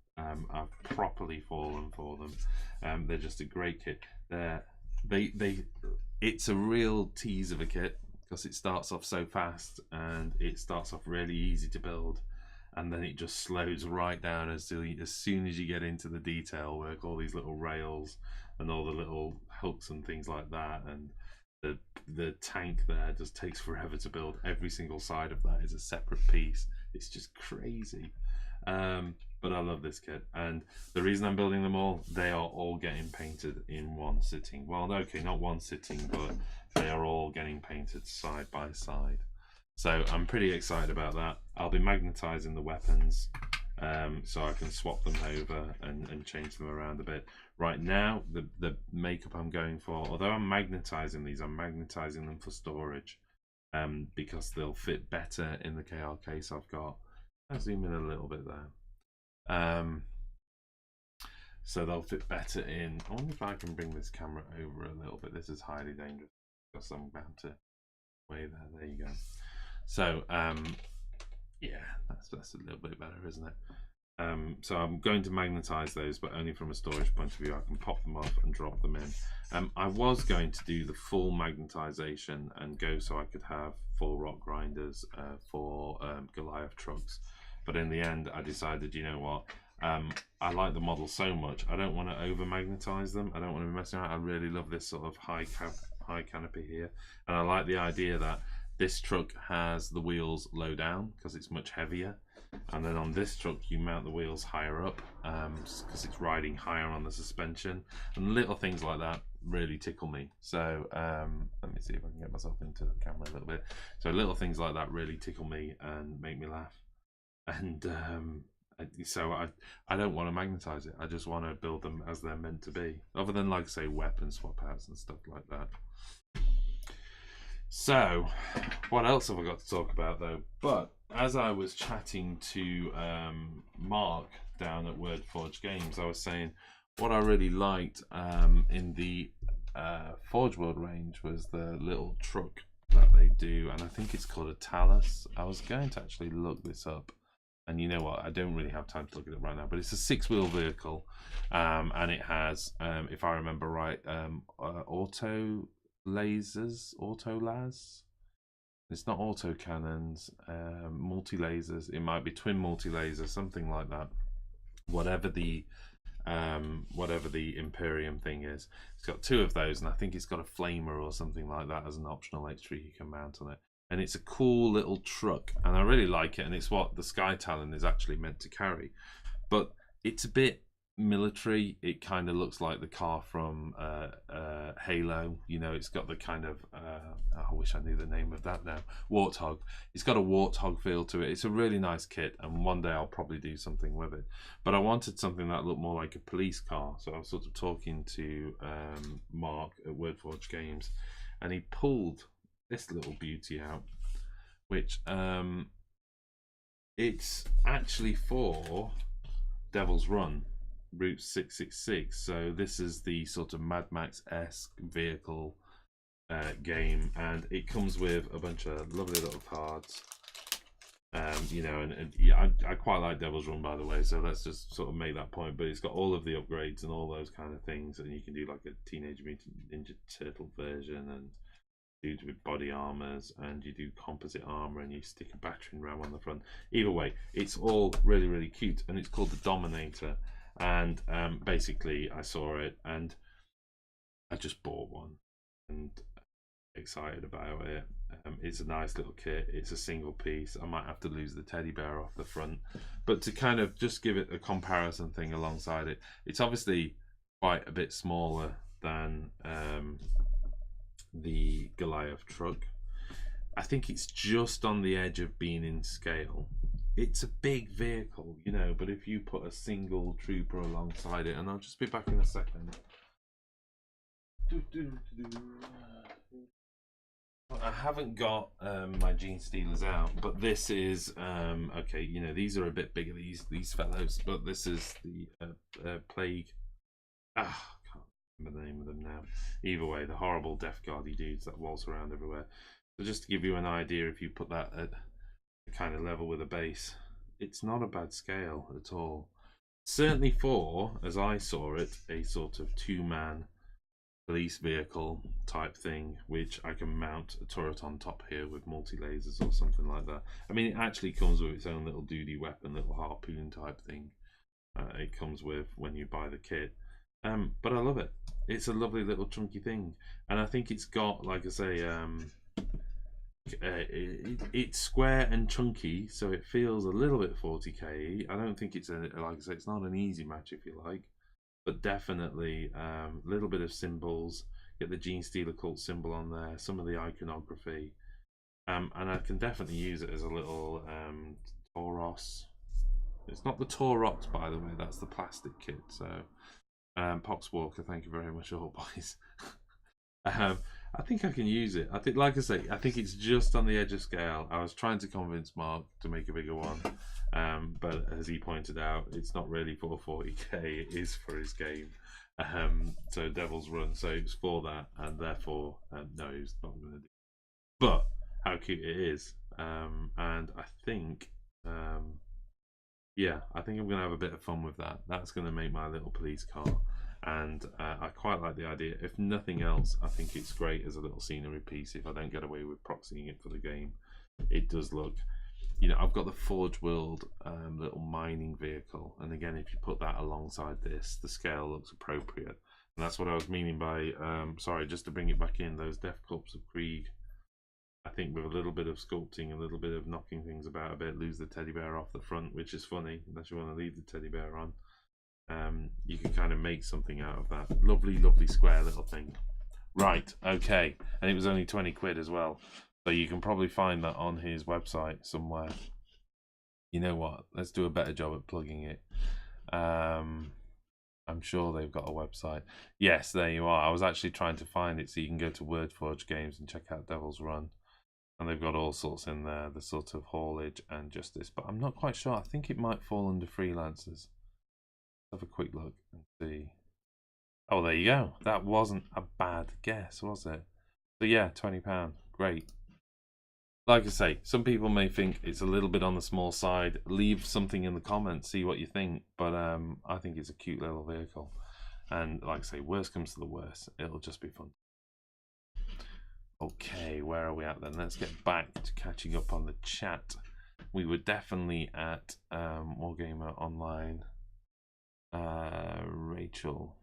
I've properly fallen for them. They're just a great kit. It's a real tease of a kit because it starts off so fast and it starts off really easy to build, and then it just slows right down as soon as you get into the detail work, all these little rails and all the little hooks and things like that, and the tank there just takes forever to build. Every single side of that is a separate piece. It's just crazy. But I love this kit, and the reason I'm building them all, they are all getting painted in one sitting. Well, okay, not one sitting, but they are all getting painted side by side. So I'm pretty excited about that. I'll be magnetizing the weapons so I can swap them over and change them around a bit. Right now, the makeup I'm going for, although I'm magnetizing these, I'm magnetizing them for storage because they'll fit better in the KR case I've got. I'll zoom in a little bit there. So they'll fit better in. I wonder if I can bring this camera over a little bit. This is highly dangerous because I'm bound to way there. There you go. So yeah, that's a little bit better, isn't it? So I'm going to magnetize those, but only from a storage point of view. I can pop them off and drop them in. I was going to do the full magnetization and go so I could have 4 rock grinders for Goliath trucks. But in the end, I decided, you know what, I like the model so much, I don't want to over magnetize them. I don't want to be messing around. I really love this sort of high canopy here, and I like the idea that this truck has the wheels low down because it's much heavier, and then on this truck you mount the wheels higher up because it's riding higher on the suspension, and little things like that really tickle me. So let me see if I can get myself into the camera a little bit. So little things like that really tickle me and make me laugh, and so I don't want to magnetize it. I just want to build them as they're meant to be, other than, like, say, weapon swap outs and stuff like that. So what else have I got to talk about, though? But as I was chatting to Mark down at Wordforge Games, I was saying what I really liked in the Forge World range was the little truck that they do, and I think it's called a Talus. I was going to actually look this up, and you know what, I don't really have time to look it up right now, but it's a 6-wheel vehicle, and it has, if I remember right, auto las. It's not auto cannons, multi lasers. It might be twin multi lasers, something like that. Whatever the Imperium thing is, it's got 2 of those, and I think it's got a flamer or something like that as an optional extra you can mount on it. And it's a cool little truck, and I really like it, and it's what the Sky Talon is actually meant to carry. But it's a bit military. It kind of looks like the car from Halo. You know, it's got the kind of I wish I knew the name of that now. Warthog. It's got a Warthog feel to it. It's a really nice kit, and one day I'll probably do something with it. But I wanted something that looked more like a police car, so I was sort of talking to Mark at Wordforge Games, and he pulled this little beauty out, which it's actually for Devil's Run Route 666. So this is the sort of Mad Max-esque vehicle game, and it comes with a bunch of lovely little cards. You know, and yeah, I quite like Devil's Run, by the way, so let's just sort of make that point. But it's got all of the upgrades and all those kind of things, and you can do like a Teenage Mutant Ninja Turtle version, and dudes with body armors, and you do composite armor, and you stick a battering ram on the front. Either way, it's all really, really cute, and it's called the Dominator. And basically, I saw it, and I just bought one, and excited about it. It's a nice little kit. It's a single piece. I might have to lose the teddy bear off the front, but to kind of just give it a comparison thing alongside it, it's obviously quite a bit smaller than the Goliath truck. I think it's just on the edge of being in scale. It's a big vehicle, you know, but if you put a single trooper alongside it, and I'll just be back in a second. I haven't got my Genestealers out, but this is okay. You know, these are a bit bigger, these fellows, but this is the Plague. I can't remember the name of them now. Either way, the horrible Death Guardy dudes that waltz around everywhere. So just to give you an idea, if you put that at the kind of level with a base, it's not a bad scale at all. Certainly for, as I saw it, a sort of 2-man police vehicle type thing, which I can mount a turret on top here with multi-lasers or something like that. I mean, it actually comes with its own little duty weapon, little harpoon type thing. It comes with when you buy the kit. But I love it. It's a lovely little chunky thing, and I think it's got, like I say, it's square and chunky, so it feels a little bit 40k. I don't think it's like I say, it's not an easy match, if you like, but definitely a little bit of symbols. Get the Genestealer cult symbol on there, some of the iconography, and I can definitely use it as a little Tauros. It's not the Taurox, by the way, that's the plastic kit. So Poxwalker, thank you very much, all boys. I think I can use it. I think, like I say, I think it's just on the edge of scale. I was trying to convince Mark to make a bigger one, but as he pointed out, it's not really for 40k. It is for his game. So Devil's Run. So it's for that, and therefore, no, he's not going to do it. But how cute it is, and I think, yeah, I think I'm going to have a bit of fun with that. That's going to make my little police car. And I quite like the idea. If nothing else, I think it's great as a little scenery piece. If I don't get away with proxying it for the game, it does look you know, I've got the Forge World little mining vehicle, and again, if you put that alongside this, the scale looks appropriate. And that's what I was meaning by, sorry, just to bring it back in, those Death Corps of Krieg. I think with a little bit of sculpting, a little bit of knocking things about a bit, lose the teddy bear off the front, which is funny, unless you want to leave the teddy bear on. You can kind of make something out of that. Lovely, lovely square little thing. Right, okay. And it was only 20 quid as well. So you can probably find that on his website somewhere. You know what? Let's do a better job at plugging it. I'm sure they've got a website. Yes, there you are. I was actually trying to find it so you can go to Wordforge Games and check out Devil's Run. And they've got all sorts in there, the sort of haulage and justice. But I'm not quite sure. I think it might fall under freelancers. Have a quick look and see. Oh, there you go. That wasn't a bad guess, was it? So yeah, £20. Great. Like I say, some people may think it's a little bit on the small side. Leave something in the comments, see what you think. But I think it's a cute little vehicle. And like I say, worst comes to the worst. It'll just be fun. Okay, where are we at then? Let's get back to catching up on the chat. We were definitely at Wargamer Online. Rachel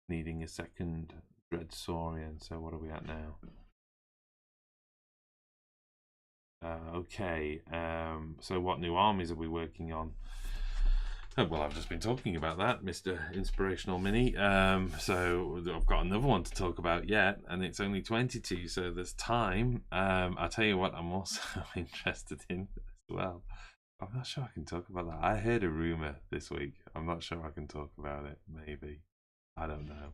needing a second Dread Saurian. So what are we at now? Okay, so what new armies are we working on? Well, I've just been talking about that, Mr. Inspirational Mini. So I've got another one to talk about yet, and it's only 22, so there's time. I'll tell you what I'm also interested in as well. I'm not sure I can talk about that. I heard a rumor this week. I'm not sure I can talk about it. Maybe. I don't know.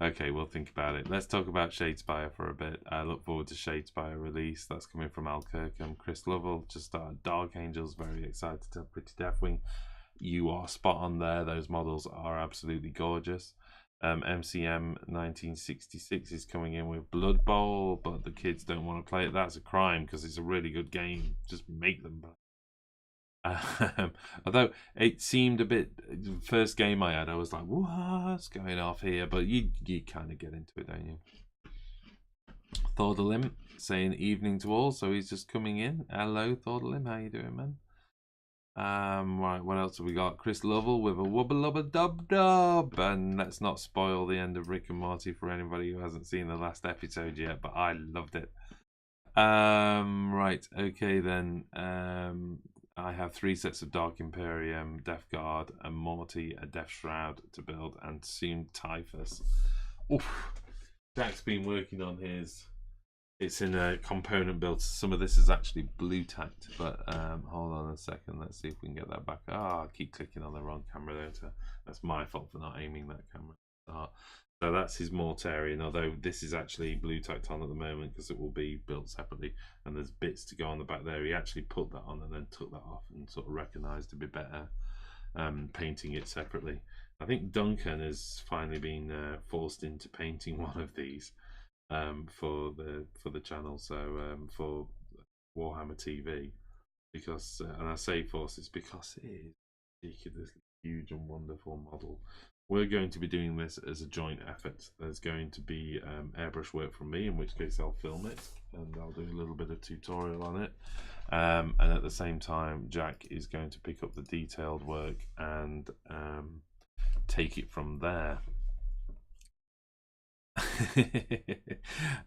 Okay, we'll think about it. Let's talk about Shadespire for a bit. I look forward to Shadespire release. That's coming from Al Kirkham. Chris Lovell just started Dark Angels. Very excited to have Pretty Deathwing. You are spot on there. Those models are absolutely gorgeous. MCM 1966 is coming in with Blood Bowl, but the kids don't want to play it. That's a crime because it's a really good game. Just make them play. Although it seemed a bit, the first game I had, I was like, what's going off here? But you kind of get into it, don't you? Thordalim saying evening to all, so he's just coming in. Hello, Thordalim, how you doing, man? Right, what else have we got? Chris Lovell with a wubba lubba dub dub. And let's not spoil the end of Rick and Morty for anybody who hasn't seen the last episode yet, but I loved it. Right, okay then. I have 3 sets of Dark Imperium, Death Guard, and Morty, a Death Shroud to build, and soon Typhus. Oof. Jack's been working on his. It's in a component build. Some of this is actually blue tacked, but hold on a second. Let's see if we can get that back. I keep clicking on the wrong camera there. That's my fault for not aiming that camera. So that's his Mortarian, although this is actually blue tacked on at the moment because it will be built separately, and there's bits to go on the back there. He actually put that on and then took that off and sort of recognised a bit better painting it separately. I think Duncan has finally been forced into painting one of these for the channel, so for Warhammer TV, because and I say forces because it is ridiculously huge and wonderful model. We're going to be doing this as a joint effort. There's going to be airbrush work from me, in which case I'll film it and I'll do a little bit of tutorial on it. And at the same time, Jack is going to pick up the detailed work and take it from there.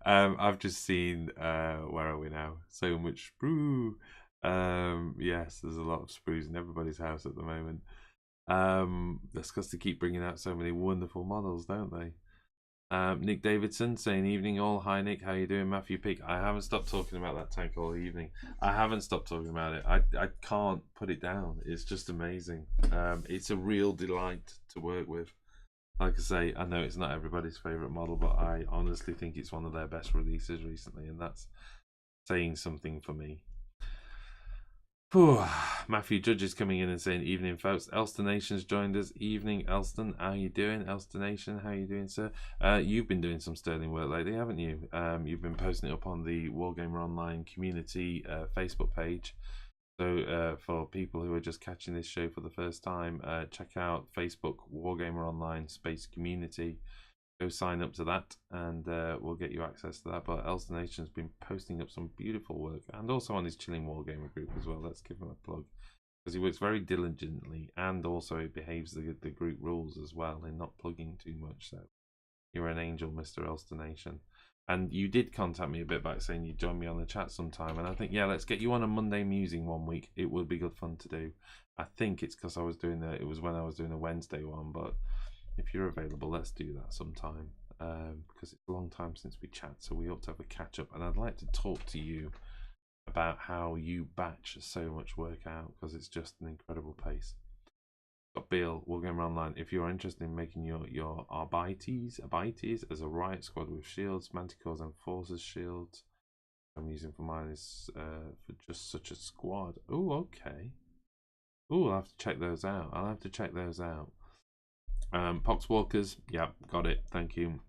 I've just seen, where are we now? So much sprue. Yes, there's a lot of sprues in everybody's house at the moment. That's because they keep bringing out so many wonderful models, don't they? Nick Davidson saying evening all. Hi Nick, how you doing? Matthew Peak. I haven't stopped talking about that tank all evening. I haven't stopped talking about it. I can't put it down. It's just amazing. It's a real delight to work with. Like I say, I know it's not everybody's favourite model, but I honestly think it's one of their best releases recently, and that's saying something for me. Whew. Matthew Judge is coming in and saying, evening folks. Elston Nation's joined us. Evening Elston, how you doing? Elston Nation, how you doing, sir? You've been doing some sterling work lately, haven't you? You've been posting it up on the Wargamer Online community Facebook page. So for people who are just catching this show for the first time, check out Facebook Wargamer Online space community. go sign up to that, and we'll get you access to that. But Elster Nation's been posting up some beautiful work, and also on his Chilling Wargamer group as well. Let's give him a plug, because he works very diligently, and also he behaves the group rules as well in not plugging too much. So you're an angel, Mr. Elster Nation. And you did contact me a bit back saying you'd join me on the chat sometime, and I think, yeah, let's get you on a Monday Musing one week. It would be good fun to do. I think it's because I was doing it was when I was doing a Wednesday one, but if you're available, let's do that sometime, because it's a long time since we chat, so we ought to have a catch up. And I'd like to talk to you about how you batch so much work out, because it's just an incredible pace. Got Bill, Wargaming Online. If you're interested in making your Arbites as a riot squad with shields, manticores, and forces shields, I'm using for mine is for just such a squad. Oh, okay. Oh, I'll have to check those out. Poxwalkers, yeah, got it. Thank you.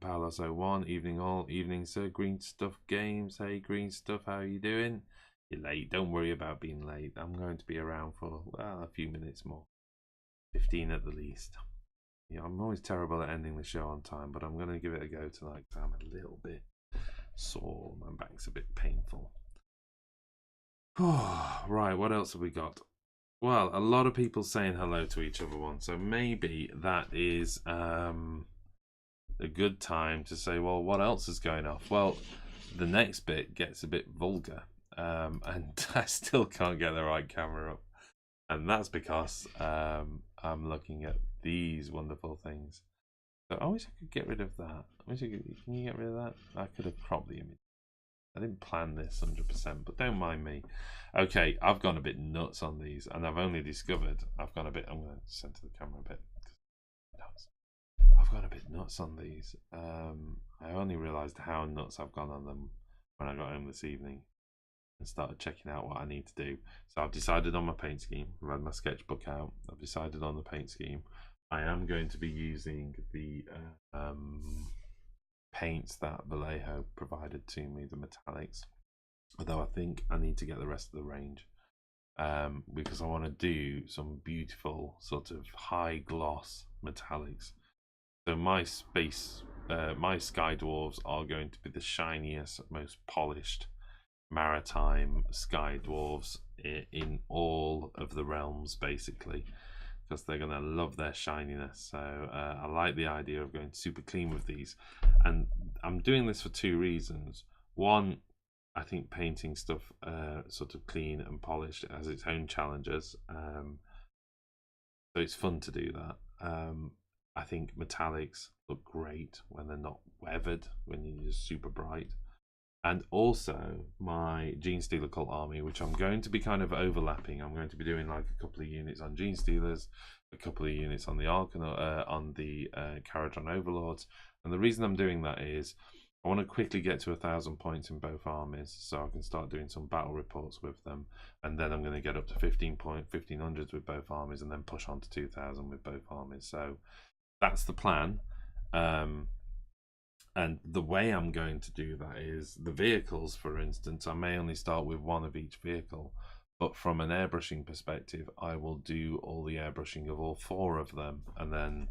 Palos 01, evening all, evening sir. Green Stuff Games. Hey, Green Stuff, how are you doing? You're late. Don't worry about being late. I'm going to be around for, well, a few minutes more. 15 at the least. Yeah, I'm always terrible at ending the show on time, but I'm going to give it a go tonight because I'm a little bit sore. My back's a bit painful. Right, what else have we got? Well, a lot of people saying hello to each other once, so maybe that is a good time to say, well, what else is going off? Well, the next bit gets a bit vulgar. And I still can't get the right camera up, and that's because I'm looking at these wonderful things. So I wish I could get rid of that. Can you get rid of that? I could have cropped the image. I didn't plan this 100%, but don't mind me. Okay, I've gone a bit nuts on these, and I've only discovered I've gone a bit. I'm going to center the camera a bit. I've gone a bit nuts on these. I only realised how nuts I've gone on them when I got home this evening and started checking out what I need to do. So I've decided on my paint scheme. I've had my sketchbook out. I've decided on the paint scheme. I am going to be using the paints that Vallejo provided to me, the metallics. Although I think I need to get the rest of the range, because I want to do some beautiful sort of high gloss metallics. So my my Sky Dwarves are going to be the shiniest, most polished maritime Sky Dwarves in all of the realms, basically, because they're going to love their shininess. So I like the idea of going super clean with these, and I'm doing this for two reasons. One, I think painting stuff sort of clean and polished has its own challenges, so it's fun to do that. I think metallics look great when they're not weathered, when you're just super bright. And also my Genestealer Cult Army, which I'm going to be kind of overlapping. I'm going to be doing like a couple of units on Genestealers, a couple of units on the Kharadron Overlords. And the reason I'm doing that is I want to quickly get to 1,000 points in both armies, so I can start doing some battle reports with them. And then I'm going to get up to 1500s with both armies, and then push on to 2,000 with both armies. So that's the plan. And the way I'm going to do that is the vehicles, for instance, I may only start with one of each vehicle, but from an airbrushing perspective, I will do all the airbrushing of all four of them, and then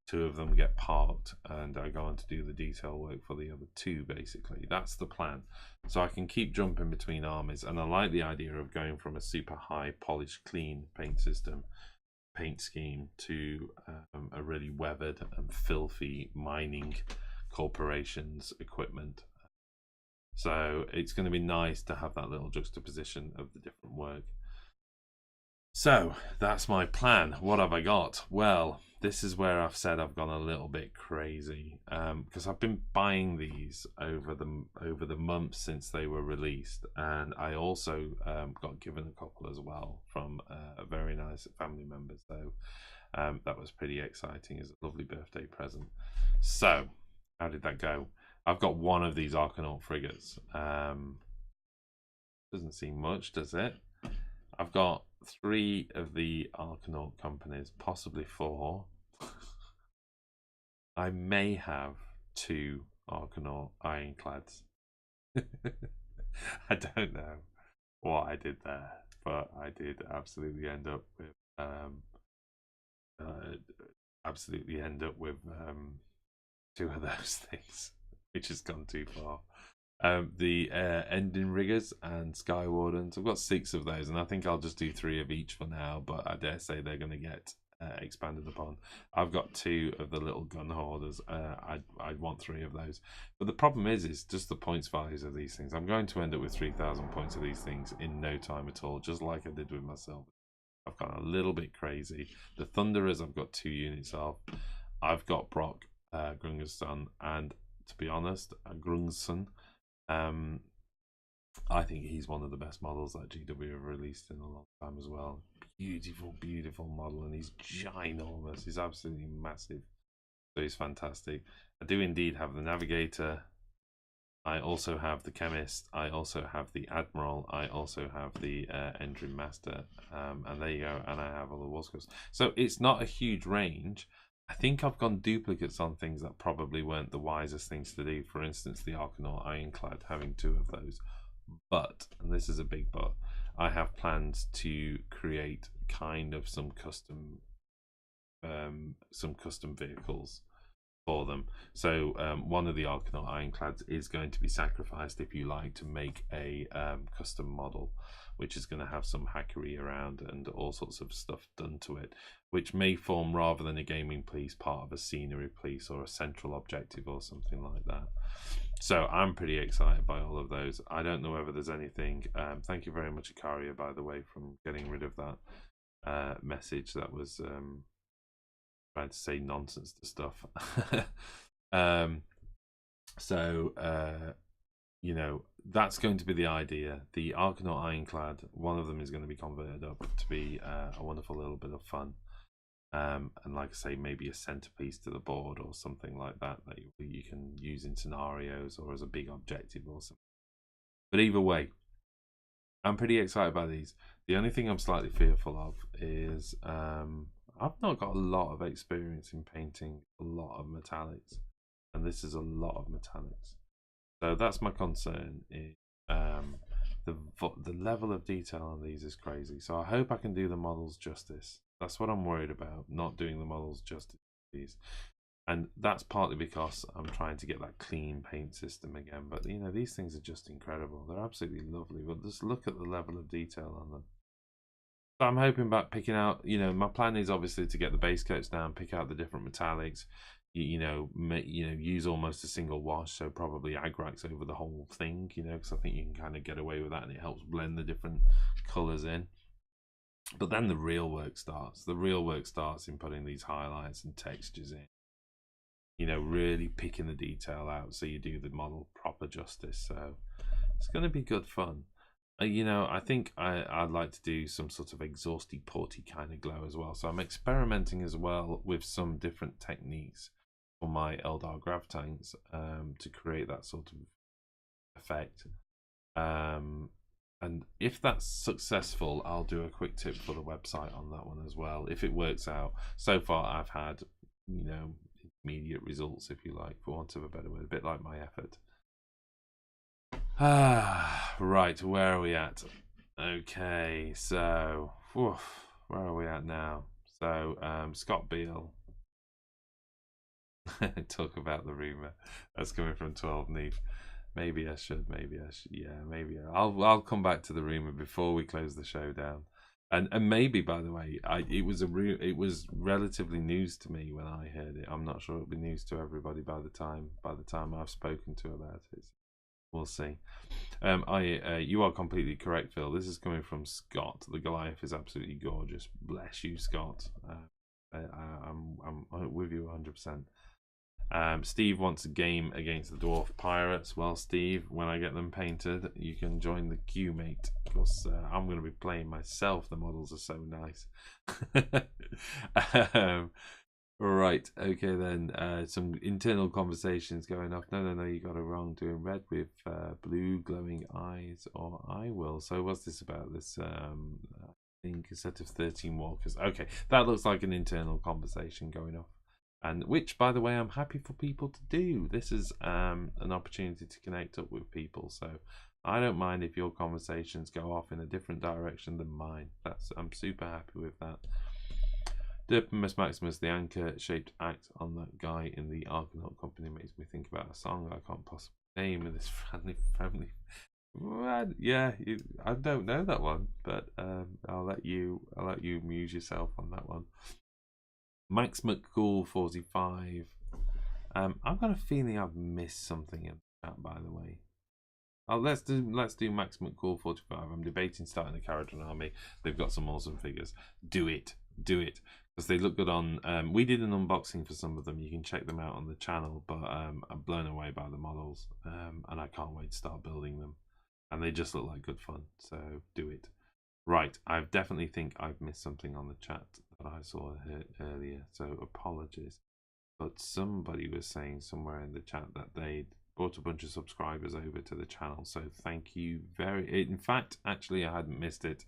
two of them get parked, and I go on to do the detail work for the other two, basically. That's the plan. So I can keep jumping between armies, and I like the idea of going from a super high, polished, clean paint scheme to a really weathered and filthy mining corporations equipment. So it's going to be nice to have that little juxtaposition of the different work. So that's my plan. What have I got? Well, this is where I've said I've gone a little bit crazy, because I've been buying these over the months since they were released, and I also got given a couple as well from a very nice family member. So that was pretty exciting as a lovely birthday present. So how did that go? I've got one of these Arcanaut frigates. Doesn't seem much, does it? I've got 3 of the Arcanaut companies, possibly 4. I may have 2 Arcanaut ironclads. I don't know what I did there, but I did absolutely end up with absolutely end up with 2 of those things, which has gone too far. The Ending Riggers and Sky Wardens. I've got 6 of those, and I think I'll just do 3 of each for now, but I dare say they're going to get expanded upon. I've got 2 of the little gun hoarders. I'd want 3 of those. But the problem is just the points values of these things. I'm going to end up with 3,000 points of these things in no time at all, just like I did with myself. I've gone a little bit crazy. The Thunderers I've got 2 units of. I've got Brock Grungerson, and to be honest, Grungson. I think he's one of the best models that GW have released in a long time as well. Beautiful, beautiful model, and he's ginormous. He's absolutely massive. So he's fantastic. I do indeed have the Navigator. I also have the Chemist. I also have the Admiral. I also have the Engine Master. And there you go. And I have all the War Scrolls. So it's not a huge range. I think I've gone duplicates on things that probably weren't the wisest things to do. For instance, the Arcanaut Ironclad, having 2 of those. But, and this is a big but, I have plans to create kind of some custom vehicles for them. So one of the Arcanaut Ironclads is going to be sacrificed, if you like, to make a custom model, which is going to have some hackery around and all sorts of stuff done to it, which may form, rather than a gaming piece, part of a scenery piece or a central objective or something like that. So I'm pretty excited by all of those. I don't know whether there's anything. Thank you very much, Ikaria, by the way, from getting rid of that message that was trying to say nonsense to stuff. You know, that's going to be the idea. The Arcanaut Ironclad, one of them is going to be converted up to be a wonderful little bit of fun. And like I say, maybe a centerpiece to the board or something like that you can use in scenarios or as a big objective or something. But either way, I'm pretty excited by these. The only thing I'm slightly fearful of is I've not got a lot of experience in painting a lot of metallics, and this is a lot of metallics. So that's my concern. The level of detail on these is crazy. So I hope I can do the models justice. That's what I'm worried about, not doing the models justice. And that's partly because I'm trying to get that clean paint system again. But you know, these things are just incredible. They're absolutely lovely. But just look at the level of detail on them. So I'm hoping about picking out, you know, my plan is obviously to get the base coats down, pick out the different metallics, use almost a single wash, so probably Agrax over the whole thing, you know, because I think you can kind of get away with that and it helps blend the different colours in. But then the real work starts. The real work starts in putting these highlights and textures in. You know, really picking the detail out so you do the model proper justice. So it's going to be good fun. You know, I think I'd like to do some sort of exhausty, porty kind of glow as well. So I'm experimenting as well with some different techniques for my Eldar Grav tanks to create that sort of effect. And if that's successful, I'll do a quick tip for the website on that one as well, if it works out. So far, I've had, you know, immediate results, if you like, for want of a better word, a bit like my effort. Right, where are we at? Okay, so, where are we at now? So, Scott Beale. Talk about the rumour. That's coming from 12 Neef. Maybe I should. Yeah, maybe I'll come back to the rumor before we close the show down. And maybe, by the way, it was relatively news to me when I heard it. I'm not sure it'll be news to everybody by the time I've spoken to about it. We'll see. You are completely correct, Phil. This is coming from Scott. The Goliath is absolutely gorgeous. Bless you, Scott. I'm with you 100%. Steve wants a game against the Dwarf Pirates. Well, Steve, when I get them painted, you can join the queue, mate, because I'm going to be playing myself. The models are so nice. Right, okay then. Some internal conversations going off. No, you got it wrong. Doing red with blue glowing eyes, or I will. So what's this about? This I think a set of 13 walkers. Okay, that looks like an internal conversation going off. And which, by the way, I'm happy for people to do. This is an opportunity to connect up with people. So I don't mind if your conversations go off in a different direction than mine. I'm super happy with that. Derpimus Maximus, the anchor-shaped act on that guy in the Argonaut company makes me think about a song I can't possibly name in this family. Yeah, I don't know that one, but I'll let you amuse yourself on that one. Max McCool 45. I've got a feeling I've missed something in that, by the way. Oh, let's do Max McCool 45. I'm debating starting the Kharadron army. They've got some awesome figures. Do it, because they look good on. We did an unboxing for some of them. You can check them out on the channel. But I'm blown away by the models, and I can't wait to start building them. And they just look like good fun. So do it. Right, I definitely think I've missed something on the chat that I saw earlier. So apologies. But somebody was saying somewhere in the chat that they'd brought a bunch of subscribers over to the channel, so thank you in fact, actually, I hadn't missed it.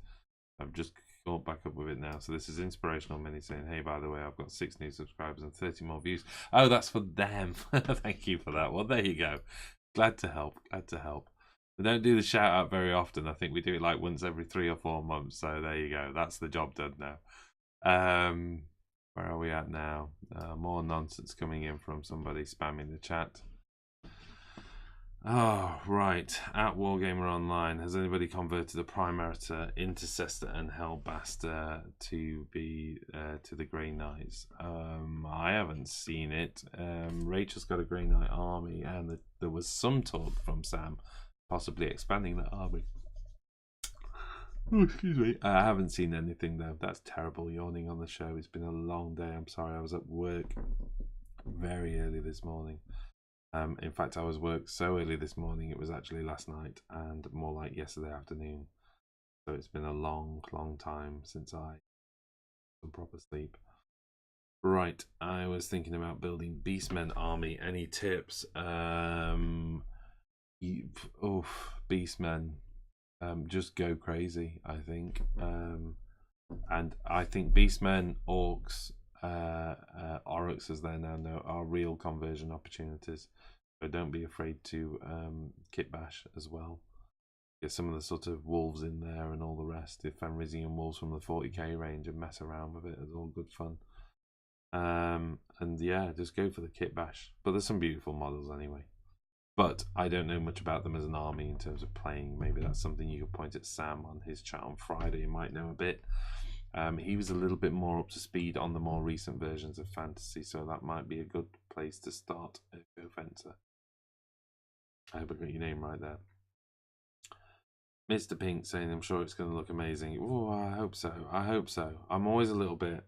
I've just got back up with it now. So this is Inspirational Mini saying, hey, by the way, I've got 6 new subscribers and 30 more views. Oh, that's for them. Thank you for that. Well, there you go. Glad to help. We don't do the shout out very often. I think we do it like once every 3 or 4 months. So there you go. That's the job done now. Where are we at now? More nonsense coming in from somebody spamming the chat. Oh, right. At Wargamer Online, has anybody converted a Primerator, Intercessor, and Hellbaster to be to the Grey Knights? I haven't seen it. Rachel's got a Grey Knight army, and there was some talk from Sam possibly expanding that army. Oh, excuse me. I haven't seen anything though. That's terrible. Yawning on the show. It's been a long day. I'm sorry. I was at work very early this morning. In fact, I was work so early this morning, it was actually last night and more like yesterday afternoon. So it's been a long time since I had some proper sleep. Right, I was thinking about building Beastmen army. Any tips? Beastmen. Just go crazy, I think. And I think Beastmen, Orcs, Oryx, as they're now known, are real conversion opportunities. So don't be afraid to kit bash as well. Get some of the sort of wolves in there and all the rest. The Fenrisian wolves from the 40k range and mess around with it. It's all good fun. And yeah, just go for the kit bash. But there's some beautiful models anyway. But I don't know much about them as an army in terms of playing. Maybe that's something you could point at Sam on his chat on Friday. You might know a bit. He was a little bit more up to speed on the more recent versions of Fantasy, so that might be a good place to start a Fencer. I hope I got your name right there. Mr. Pink saying, I'm sure it's going to look amazing. Oh, I hope so. I'm always a little bit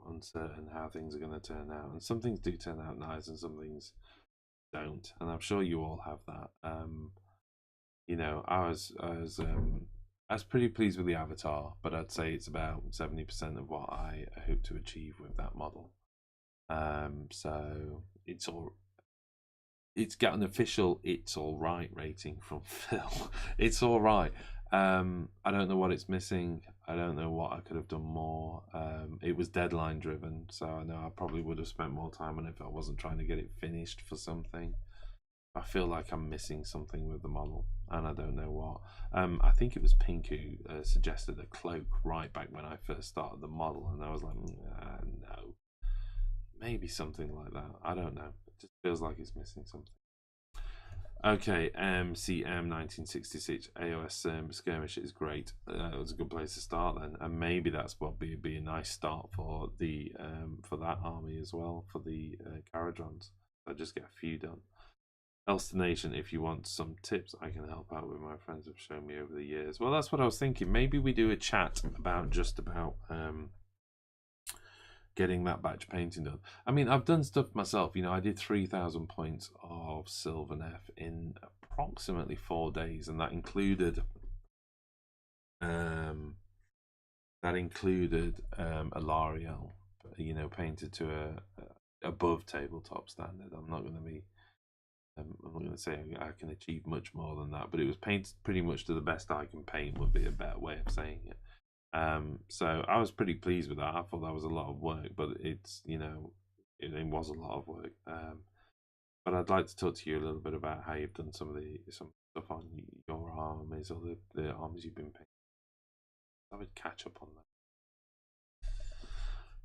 uncertain how things are going to turn out. And some things do turn out nice and some things don't. And I'm sure you all have that. You know, I was pretty pleased with the Avatar, but I'd say it's about 70% of what I hope to achieve with that model. So it's got an official "it's all right" rating from Phil. It's all right. I don't know what it's missing. I don't know what I could have done more. It was deadline driven, so I know I probably would have spent more time on it if I wasn't trying to get it finished for something. I feel like I'm missing something with the model, and I don't know what. I think it was Pink who suggested a cloak right back when I first started the model, and I was like, no. Maybe something like that. I don't know. It just feels like it's missing something. Okay, MCM 1966 AOS skirmish is great. It was a good place to start then, and maybe that's what be a nice start for the for that army as well, for the Kharadrons. So just get a few done. Elster Nation, if you want some tips, I can help out with. My friends have shown me over the years. Well, that's what I was thinking. Maybe we do a chat about just about getting that batch painting done. I mean, I've done stuff myself. You know, I did 3,000 points of Sylvaneth in approximately 4 days, and that included Alariel, you know, painted to a above tabletop standard. I'm not going to say I can achieve much more than that, but it was painted pretty much to the best I can paint, would be a better way of saying it. So I was pretty pleased with that. I thought that was a lot of work, but it's, you know, it was a lot of work. But I'd like to talk to you a little bit about how you've done some stuff on your armies or the armies you've been painting. I would catch up on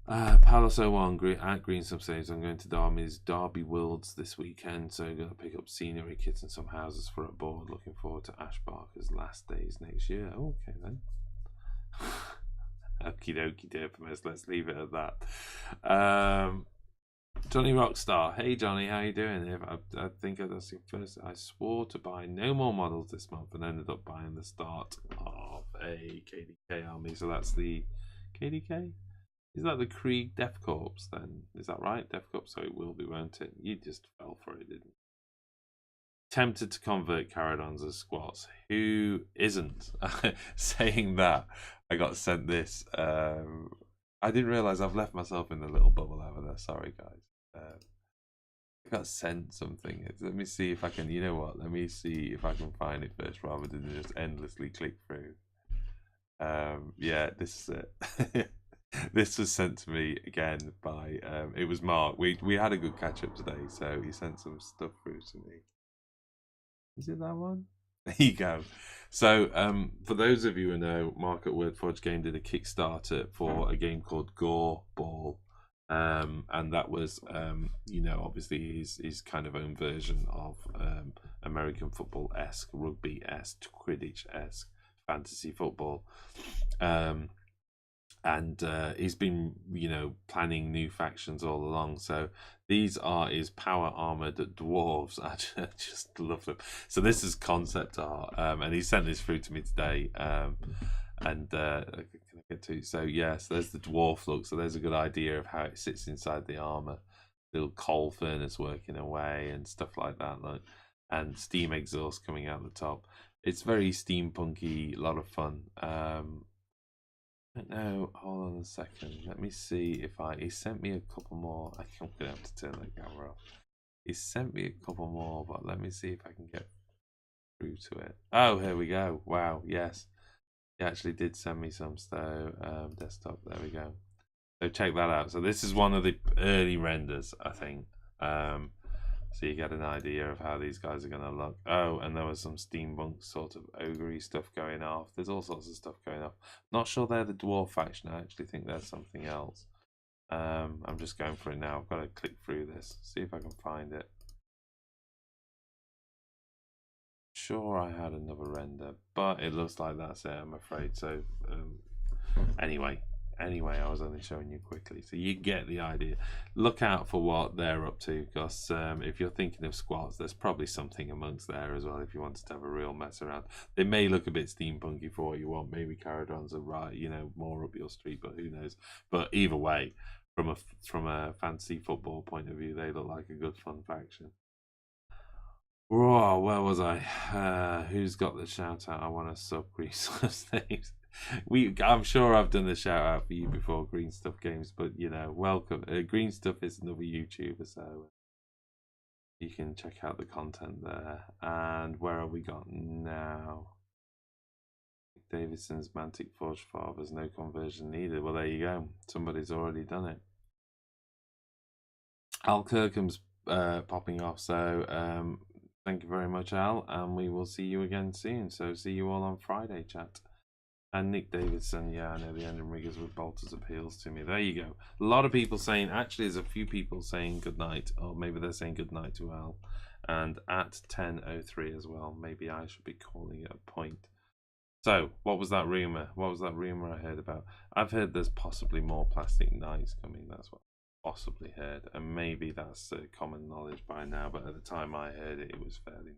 Palace 01 at Green Substations. I'm going to the Armies Derby Worlds this weekend, so going to pick up scenery kits and some houses for a board. Looking forward to Ash Barker's last days next year. Oh, okay then. Okie dokie, Derpimus. Let's leave it at that. Johnny Rockstar. Hey Johnny, how you doing? I think that's your first. I swore to buy no more models this month and ended up buying the start of a KDK army. So that's the KDK. Is that the Krieg Death Corps then? Is that right? Death Corps, so it will be, won't it? You just fell for it, didn't you? Tempted to convert Kharadrons as squats. Who isn't? Saying that, I got sent this. I didn't realise I've left myself in the little bubble over there. Sorry, guys. I got sent something. Let me see if I can, you know what? Let me see if I can find it first rather than just endlessly click through. Yeah, this is it. This was sent to me again by it was Mark. We had a good catch up today, so he sent some stuff through to me. Is it that one? There you go. So for those of you who know, Mark at Wordforge Game did a Kickstarter for a game called Gore Ball, and that was you know, obviously his kind of own version of American football-esque, rugby-esque, Quidditch-esque fantasy football. And he's been, you know, planning new factions all along. So these are his power armored dwarves. I just love them. So this is concept art, and he sent this through to me today. And can I get to? So yes, there's the dwarf look. So there's a good idea of how it sits inside the armor. Little coal furnace working away and stuff like that. Like, and steam exhaust coming out the top. It's very steampunky, a lot of fun. No, hold on a second. Let me see if he sent me a couple more. I'm gonna have to turn the camera off. He sent me a couple more, but let me see if I can get through to it. Oh, here we go. Wow, yes. He actually did send me some, so desktop, there we go. So check that out. So this is one of the early renders, I think. So you get an idea of how these guys are going to look. Oh, and there was some steampunk sort of ogre stuff going off. There's all sorts of stuff going off. Not sure they're the dwarf faction. I actually think there's something else. I'm just going for it now. I've got to click through this, see if I can find it. Sure, I had another render, but it looks like that's it, I'm afraid. So anyway, I was only showing you quickly, so you get the idea. Look out for what they're up to, because if you're thinking of squats, there's probably something amongst there as well if you wanted to have a real mess around. They may look a bit steampunky for what you want. Maybe Kharadrons are right, you know, more up your street, but who knows. But either way, from a fantasy football point of view, they look like a good fun faction. Whoa, where was I? Who's got the shout out? I want to sub resource names. I'm sure I've done the shout out for you before, Green Stuff Games, but you know, welcome. Green Stuff is another YouTuber, so you can check out the content there. And where have we got now? Davidson's Mantic Forge Fathers, no conversion needed. Well, there you go. Somebody's already done it. Al Kirkham's popping off, so thank you very much, Al, and we will see you again soon. So see you all on Friday, chat. And Nick Davidson, yeah, I know the ending riggers with bolters appeals to me. There you go. A lot of people saying, actually, there's a few people saying good night, or maybe they're saying good night to Al. And at 10:03 as well, maybe I should be calling it a point. So, what was that rumor? What was that rumor I heard about? I've heard there's possibly more plastic knights coming. That's what I possibly heard, and maybe that's common knowledge by now. But at the time I heard it, it was fairly.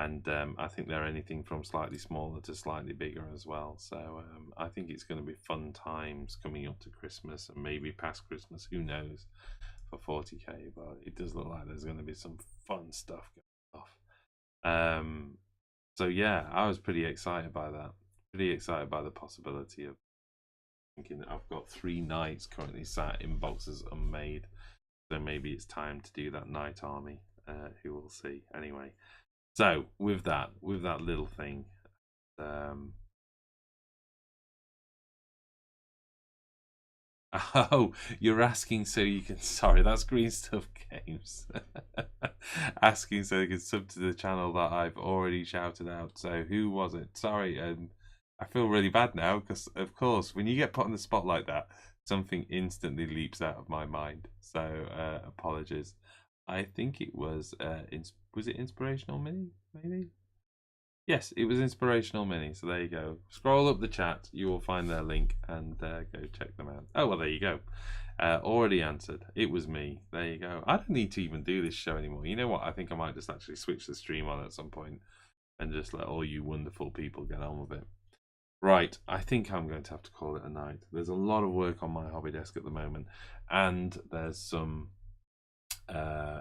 And I think they're anything from slightly smaller to slightly bigger as well. So I think it's going to be fun times coming up to Christmas and maybe past Christmas. Who knows for 40k? But it does look like there's going to be some fun stuff going off. So yeah, I was pretty excited by that. Pretty excited by the possibility of thinking that I've got 3 knights currently sat in boxes unmade. So maybe it's time to do that knight army. Who will see anyway. So with that little thing, oh, you're asking so you can. Sorry, that's Green Stuff Games. Asking so you can sub to the channel that I've already shouted out. So who was it? Sorry, I feel really bad now because, of course, when you get put on the spot like that, something instantly leaps out of my mind. So apologies. I think it was was it Inspirational Mini, maybe? Yes, it was Inspirational Mini. So there you go. Scroll up the chat, you will find their link, and go check them out. Oh well, there you go. Already answered. It was me. There you go. I don't need to even do this show anymore. You know what? I think I might just actually switch the stream on at some point and just let all you wonderful people get on with it. Right, I think I'm going to have to call it a night. There's a lot of work on my hobby desk at the moment, and there's some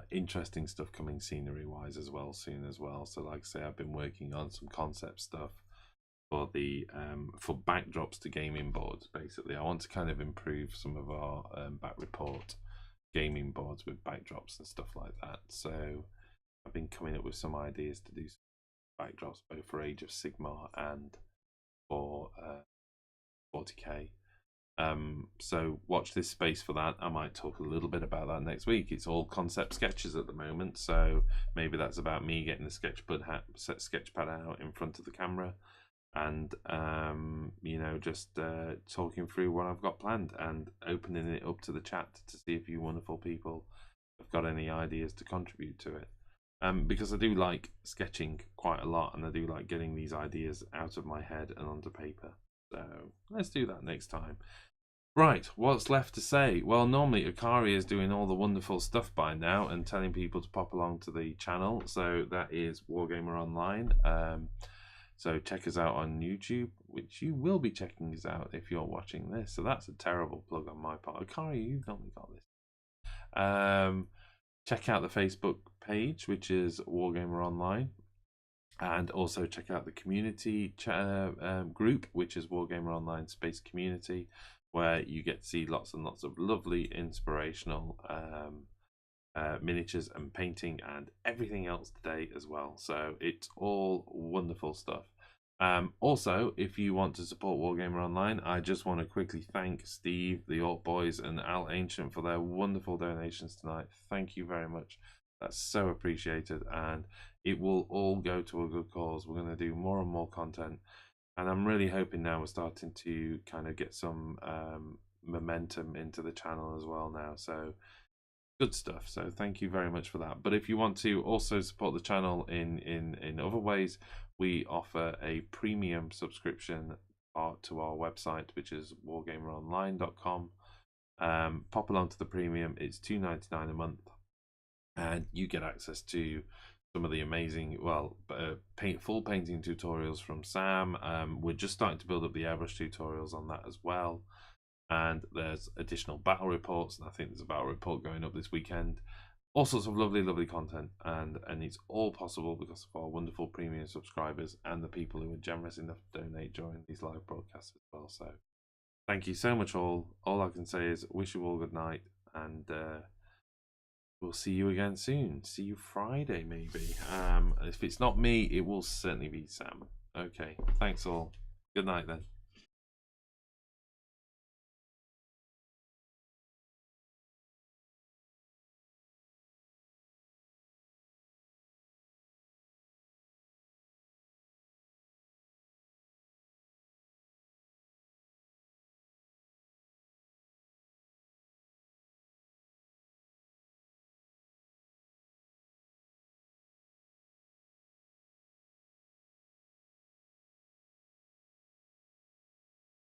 interesting stuff coming scenery-wise as well soon as well. So, like I say, I've been working on some concept stuff for the for backdrops to gaming boards. Basically, I want to kind of improve some of our back report gaming boards with backdrops and stuff like that. So, I've been coming up with some ideas to do some backdrops both for Age of Sigmar and for 40k. So watch this space for that. I might talk a little bit about that next week. It's all concept sketches at the moment, so maybe that's about me getting the sketchpad out in front of the camera, and you know, just talking through what I've got planned and opening it up to the chat to see if you wonderful people have got any ideas to contribute to it. Because I do like sketching quite a lot, and I do like getting these ideas out of my head and onto paper. So let's do that next time. Right, what's left to say? Well, normally Akari is doing all the wonderful stuff by now and telling people to pop along to the channel. So that is Wargamer Online. So check us out on YouTube, which you will be checking us out if you're watching this. So that's a terrible plug on my part. Akari, you've normally got this. Check out the Facebook page, which is Wargamer Online, and also check out the community group, which is Wargamer Online Space Community, where you get to see lots and lots of lovely, inspirational miniatures and painting and everything else today as well. So it's all wonderful stuff. Also, if you want to support Wargamer Online, I just want to quickly thank Steve, the Alt Boys, and Al Ancient for their wonderful donations tonight. Thank you very much. That's so appreciated, and it will all go to a good cause. We're going to do more and more content, and I'm really hoping now we're starting to kind of get some momentum into the channel as well now. So good stuff. So thank you very much for that. But if you want to also support the channel in other ways, we offer a premium subscription to our website, which is wargameronline.com. Pop along to the premium. It's $2.99 a month, and you get access to some of the amazing, full painting tutorials from Sam. We're just starting to build up the airbrush tutorials on that as well. And there's additional battle reports, and I think there's a battle report going up this weekend. All sorts of lovely content, and it's all possible because of our wonderful premium subscribers and the people who are generous enough to donate during these live broadcasts as well. So thank you so much all. All I can say is wish you all good night, and we'll see you again soon. See you Friday maybe. If it's not me, it will certainly be Sam. Okay, thanks all. Good night then.